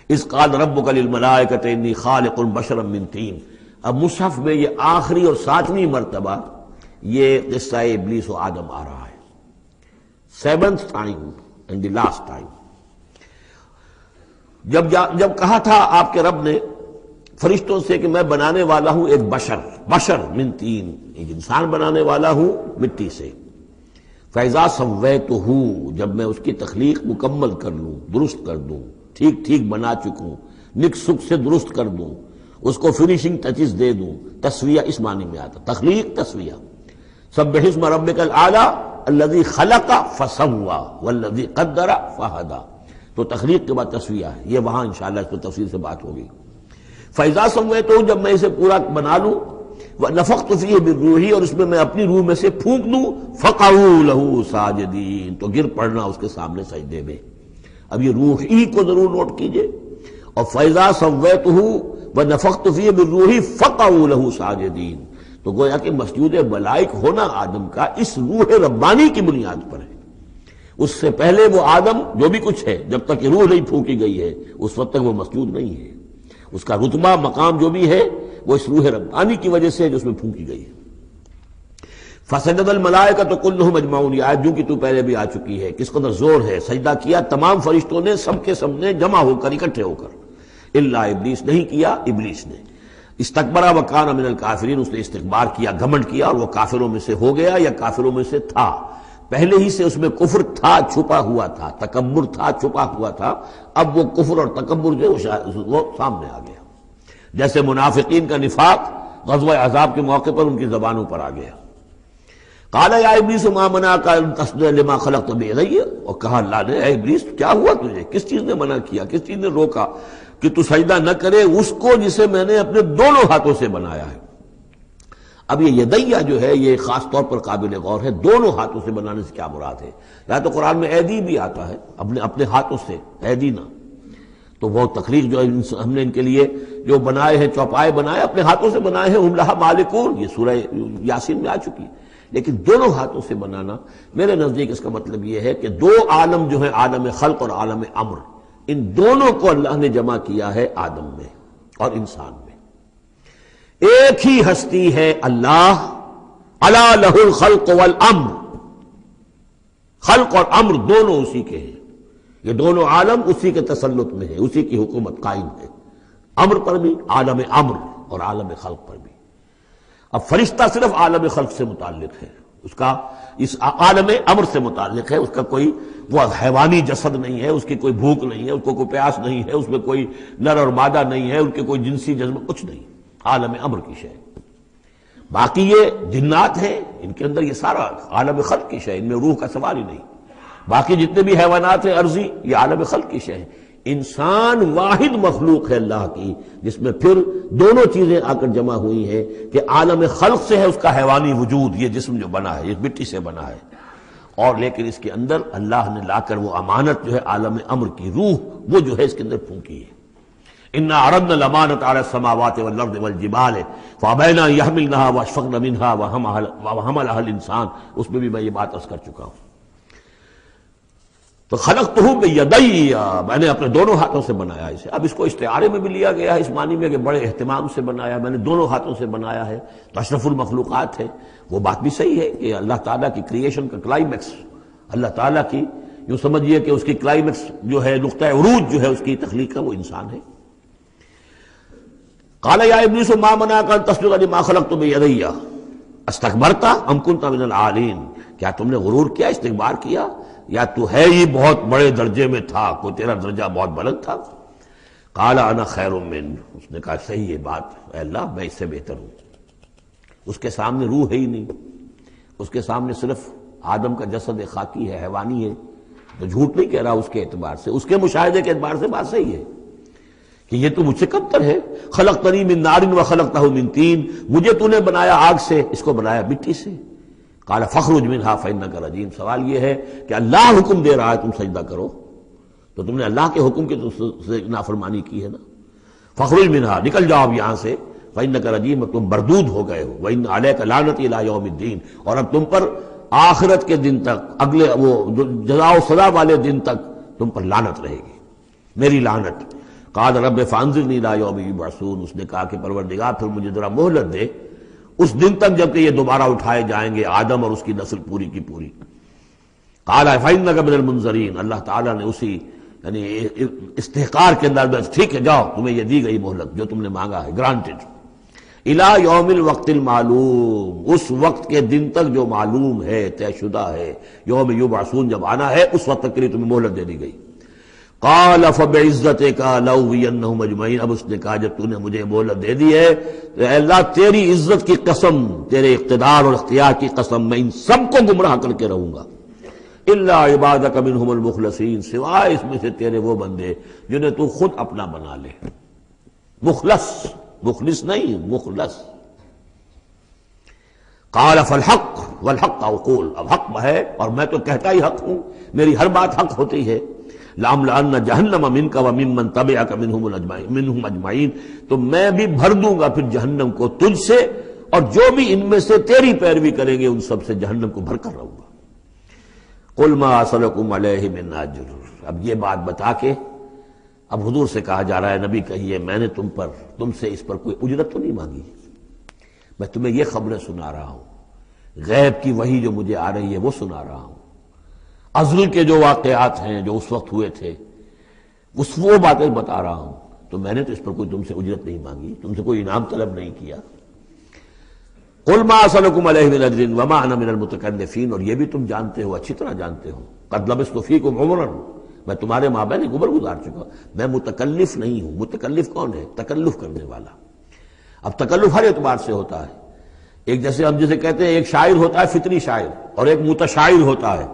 اذ قال ربک للملائکۃ انی خالق بشرا من طین، اب مصحف میں یہ آخری اور 7ویں مرتبہ یہ قصہ ابلیس و آدم آ رہا ہے، 7th time and the last time. جب کہا تھا آپ کے رب نے فرشتوں سے کہ میں بنانے والا ہوں ایک بشر من طین، ایک انسان بنانے والا ہوں مٹی سے. فَإِذَا سَوَّيْتُهُ، جب میں اس کی تخلیق مکمل کر لوں، درست کر دوں، ٹھیک بنا چکوں، نک سک سے درست کر دوں، اس کو فنیشنگ ٹچز دے دوں. تسویہ اس معنی میں آتا، تخلیق تسویہ. سبح اسم ربک الاعلی الذی خلق فسوی والذی قدر فہدی، تو تخلیق کے بعد تسویہ ہے. یہ وہاں انشاءاللہ اس پر تفصیل سے بات ہوگی. فَإِذَا سَوَّيْتُهُ، جب میں اسے پورا بنا لوں، وَنَفَخْتُ فِيهِ مِن رُوحِي، اور اس میں میں اپنی روح میں سے پھونک دوں، فَقَعُوا لَهُ سَاجِدِينَ، تو گر پڑنا اس کے سامنے سجدے میں۔ اب یہ روح ہی کو ضرور نوٹ کیجئے، اور فَإِذَا سَوَّيْتُهُ وَنَفَخْتُ فِيهِ مِن رُوحِي فَقَعُوا لَهُ سَاجِدِينَ، تو گویا کہ مسجود ملائک ہونا آدم کا اس روح ربانی کی بنیاد پر ہے۔ اس سے پہلے وہ آدم جو بھی کچھ ہے، جب تک یہ روح نہیں پھونکی گئی ہے اس وقت تک وہ مسجود نہیں ہے۔ اس کا رتبہ مقام جو بھی ہے وہ اس روح ربانی کی وجہ سے جو اس میں پھونکی گئی ہے۔ فسجد الملائکۃ کلھم اجمعون، یہ آیت جو کہ تو پہلے بھی آ چکی ہے، کس قدر زور ہے، سجدہ کیا تمام فرشتوں نے، سب کے سب نے جمع ہو کر، اکٹھے ہو کر، الا ابلیس، نہیں کیا ابلیس نے۔ استکبر وکان من الکافرین، اس نے استکبار کیا، گھمنڈ کیا، اور وہ کافروں میں سے ہو گیا یا کافروں میں سے تھا، پہلے ہی سے اس میں کفر تھا، چھپا ہوا تھا، تکبر تھا، چھپا ہوا تھا، اب وہ کفر اور تکبر جو وہ سامنے آ گیا، جیسے منافقین کا نفاق غزوہ احزاب کے موقع پر ان کی زبانوں پر آ گیا۔ قال یا ابلیس ما منعک ان تسجد لما خلقت بیدی، اور کہا اللہ نے، اے ابلیس کیا ہوا تجھے، کس چیز نے منع کیا، کس چیز نے روکا کہ تو سجدہ نہ کرے اس کو جسے میں نے اپنے دونوں ہاتھوں سے بنایا ہے۔ اب یہ یدیہ جو ہے یہ خاص طور پر قابل غور ہے، دونوں ہاتھوں سے بنانے سے کیا مراد ہے؟ یا تو قرآن میں ایدی بھی آتا ہے، اپنے ہاتھوں سے، ایدی نہ، تو وہ تخلیق جو ہم نے ان کے لیے جو بنائے ہیں، چوپائے بنائے، اپنے ہاتھوں سے بنائے ہیں، ہم لہا مالکون، یہ سورہ یاسین میں آ چکی ہے۔ لیکن دونوں ہاتھوں سے بنانا میرے نزدیک اس کا مطلب یہ ہے کہ دو عالم جو ہیں، عالم خلق اور عالم امر، ان دونوں کو اللہ نے جمع کیا ہے آدم میں اور انسان میں۔ ایک ہی ہستی ہے اللہ، الا لہ الخلق والامر، خلق اور امر دونوں اسی کے ہیں، یہ دونوں عالم اسی کے تسلط میں ہے، اسی کی حکومت قائم ہے، امر پر بھی، عالم امر اور عالم خلق پر بھی۔ اب فرشتہ صرف عالم خلق سے متعلق ہے، اس کا اس عالم امر سے متعلق ہے، اس کا کوئی وہ حیوانی جسد نہیں ہے، اس کی کوئی بھوک نہیں ہے، اس کو کوئی پیاس نہیں ہے، اس میں کوئی نر اور مادہ نہیں ہے، ان کے کوئی جنسی جذبہ کچھ نہیں، عالم امر کی شے۔ باقی یہ جنات ہیں، ان کے اندر یہ سارا عالم خلق کی شے، ان میں روح کا سوال ہی نہیں۔ باقی جتنے بھی حیوانات ہیں ارضی، یہ عالم خلق کی شے ہے۔ انسان واحد مخلوق ہے اللہ کی، جس میں پھر دونوں چیزیں آ کر جمع ہوئی ہیں کہ عالم خلق سے ہے اس کا حیوانی وجود، یہ جسم جو بنا ہے، یہ مٹی سے بنا ہے، اور لیکن اس کے اندر اللہ نے لا کر وہ امانت جو ہے عالم امر کی روح، وہ جو ہے اس کے اندر پھونکی ہے۔ انا عرضنا الامانۃ علی السماوات والارض والجبال فابین ان یحملنها واشفقن منها وحملها الانسان، اس میں بھی میں یہ بات عرض کر چکا ہوں۔ تو خلقتہ بیدی، میں نے اپنے دونوں ہاتھوں سے بنایا اسے۔ اب اس کو استعارے میں بھی لیا گیا ہے، اس معنی میں کہ بڑے اہتمام سے بنایا، میں نے دونوں ہاتھوں سے بنایا ہے، تو اشرف المخلوقات ہے۔ وہ بات بھی صحیح ہے کہ اللہ تعالیٰ کی کریشن کا کلائمیکس، اللہ تعالیٰ کی یوں سمجھیے کہ اس کی کلائمیکس جو ہے، نقطہ عروج جو ہے اس کی تخلیق کا، وہ انسان ہے۔ قال یا ابلیس ما منعک ان تسجد لما خلقت بیدی استکبرت ام کنت من العالین، کیا تم نے غرور کیا، استکبار کیا، یا تو ہے ہی بہت بڑے درجے میں تھا، کوئی تیرا درجہ بہت بلند تھا؟ قال انا خیر من، اس نے کہا صحیح ہے بات، اے اللہ میں اس سے بہتر ہوں۔ اس کے سامنے روح ہے ہی نہیں، اس کے سامنے صرف آدم کا جسد خاکی ہے، حیوانی ہے، تو جھوٹ نہیں کہہ رہا اس کے اعتبار سے، اس کے مشاہدے کے اعتبار سے بات صحیح ہے کہ یہ تو مجھ سے کمتر ہے۔ خلقتنی من نار وخلقتہ من طین، مجھے تو نے بنایا آگ سے، اس کو بنایا مٹی سے۔ قال فاخرج منها فانک رجیم، سوال یہ ہے کہ اللہ حکم دے رہا ہے تم سجدہ کرو، تو تم نے اللہ کے حکم کی تو نافرمانی کی ہے نا۔ فاخرج منها، نکل جاؤ اب یہاں سے، فانک رجیم، تم مردود ہو گئے ہو، وان علیک لعنتی الی یوم الدین، اور اب تم پر آخرت کے دن تک، اگلے وہ جزا و سزا والے دن تک تم پر لعنت رہے گی، میری لعنت۔ قال رب فانظرنی الی یوم یبعثون، اس نے کہا کہ پروردگار پھر مجھے ذرا مہلت دے اس دن تک جب کہ یہ دوبارہ اٹھائے جائیں گے، آدم اور اس کی نسل پوری کی پوری۔ قال فإنک من المنظرین، اللہ تعالیٰ نے اسی یعنی استحقار کے اندر، ٹھیک ہے جاؤ، تمہیں یہ دی گئی مہلت جو تم نے مانگا ہے، گرانٹڈ۔ الی یوم الوقت المعلوم، اس وقت کے دن تک جو معلوم ہے، طے شدہ ہے، یوم یبعثون جب آنا ہے، اس وقت تک کے لیے تمہیں مہلت دے دی گئی۔ قال فبعزتک لأغوینہم اجمعین، اب اس نے کہا جب تو نے مجھے مہلت دے دی ہے تو اے اللہ تیری عزت کی قسم، تیرے اقتدار اور اختیار کی قسم، میں ان سب کو گمراہ کر کے رہوں گا۔ الا عبادک منہم المخلصین، سوائے اس میں سے تیرے وہ بندے جنہیں تو خود اپنا بنا لے۔ مخلص، مخلص نہیں، مخلص، قال فالحق والحق اقول، اب حق ہے اور میں تو کہتا ہی حق ہوں، میری ہر بات حق ہوتی ہے۔ لَأَمْلَأَنَّ جَهَنَّمَ مِنْكَ وَمِمَّنْ تَبِعَكَ مِنْهُمْ أَجْمَعِينَ، تو میں بھی بھر دوں گا پھر جہنم کو تجھ سے، اور جو بھی ان میں سے تیری پیروی کریں گے ان سب سے جہنم کو بھر کر رہوں گا۔ قُلْ مَا أَسْأَلُكُمْ عَلَيْهِ مِنْ أَجْرٍ، اب یہ بات بتا کے اب حضور سے کہا جا رہا ہے نبی کہیے میں نے تم سے اس پر کوئی اجرت تو نہیں مانگی، میں تمہیں یہ خبریں سنا رہا ہوں، غیب کی وحی جو مجھے آ رہی ہے وہ سنا رہا ہوں، ازل کے جو واقعات ہیں جو اس وقت ہوئے تھے وہ باتیں بتا رہا ہوں، تو میں نے تو اس پر کوئی تم سے اجرت نہیں مانگی، تم سے کوئی انعام طلب نہیں کیا۔ قُلْ مَا أَسْأَلُكُمْ عَلَيْهِ مِنْ أَجْرٍ وَمَا أَنَا مِنَ الْمُتَكَلِّفِينَ، اور یہ بھی تم جانتے ہو، اچھی طرح جانتے ہو، قَدْ لَبِثْتُ فِيكُمْ عُمْرًا، میں تمہارے مابین ایک عمر گزار چکا، میں متکلف نہیں ہوں۔ متکلف کون ہے؟ تکلف کرنے والا۔ اب تکلف ہر اعتبار سے ہوتا ہے، ایک جیسے ہم جسے کہتے ہیں ایک شاعر ہوتا ہے فطری شاعر، اور ایک متشاعر ہوتا ہے۔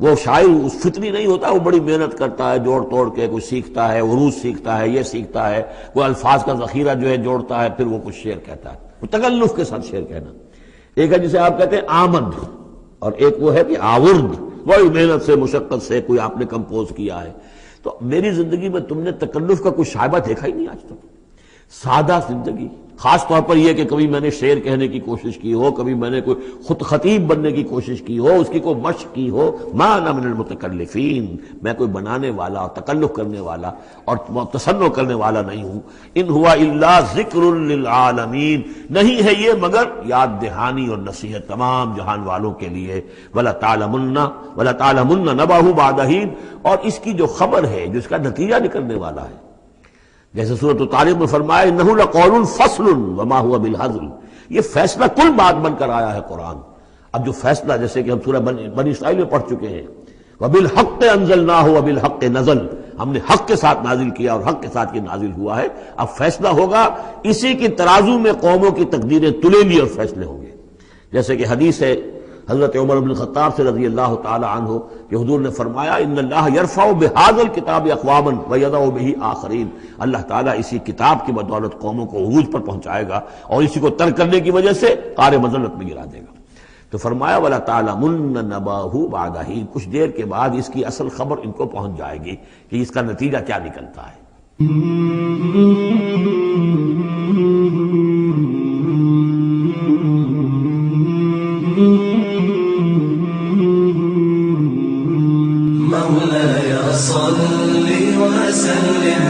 وہ شاعر فطری نہیں ہوتا، وہ بڑی محنت کرتا ہے، جوڑ توڑ کے کچھ سیکھتا ہے، عروض سیکھتا ہے، یہ سیکھتا ہے، کوئی الفاظ کا ذخیرہ جو ہے جوڑتا ہے، پھر وہ کچھ شعر کہتا ہے، وہ تکلف کے ساتھ شعر کہنا۔ ایک ہے جسے آپ کہتے ہیں آمد، اور ایک وہ ہے کہ آورد، بڑی محنت سے مشقت سے کوئی آپ نے کمپوز کیا ہے۔ تو میری زندگی میں تم نے تکلف کا کوئی شائبہ دیکھا ہی نہیں آج تک، سادہ زندگی۔ خاص طور پر یہ کہ کبھی میں نے شعر کہنے کی کوشش کی ہو، کبھی میں نے کوئی خود خطیب بننے کی کوشش کی ہو، اس کی کوئی مشق کی ہو، ما انا من المتکلفین، میں کوئی بنانے والا اور تکلف کرنے والا اور تصنع کرنے والا نہیں ہوں۔ ان ہوا الا ذکر للعالمین، نہیں ہے یہ مگر یاد دہانی اور نصیحت تمام جہان والوں کے لیے۔ وَلَتَعْلَمُنَّ نَبَأَهُ بَعْدَ حِینٍ، اور اس کی جو خبر ہے، جو اس کا نتیجہ نکلنے والا ہے، جیسے سورۃ الطارق میں فرمایا انہ لقول فصل وما هو بالهزل، یہ فیصلہ کل بات بن کر آیا ہے قرآن۔ اب جو فیصلہ، جیسے کہ ہم سورہ بنی اسرائیل میں پڑھ چکے ہیں، وبالحق انزلناہ وبالحق نزل، ہم نے حق کے ساتھ نازل کیا اور حق کے ساتھ یہ نازل ہوا ہے۔ اب فیصلہ ہوگا، اسی کی ترازو میں قوموں کی تقدیریں تلیں گی اور فیصلے ہوں گے۔ جیسے کہ حدیث ہے حضرت عمر بن الخطاب سے رضی اللہ تعالی عنہ کہ حضور نے فرمایا ان اللہ یرفع بہذا الکتاب اقواما ویضع بہ آخرین، اللہ تعالیٰ اسی کتاب کی بدولت قوموں کو عروج پر پہنچائے گا اور اسی کو ترک کرنے کی وجہ سے قعر مذلت میں گرا دے گا۔ تو فرمایا ولا تعلمن نبأہ بعد حین، کچھ دیر کے بعد اس کی اصل خبر ان کو پہنچ جائے گی کہ اس کا نتیجہ کیا نکلتا ہے۔ مولاي صل وسلم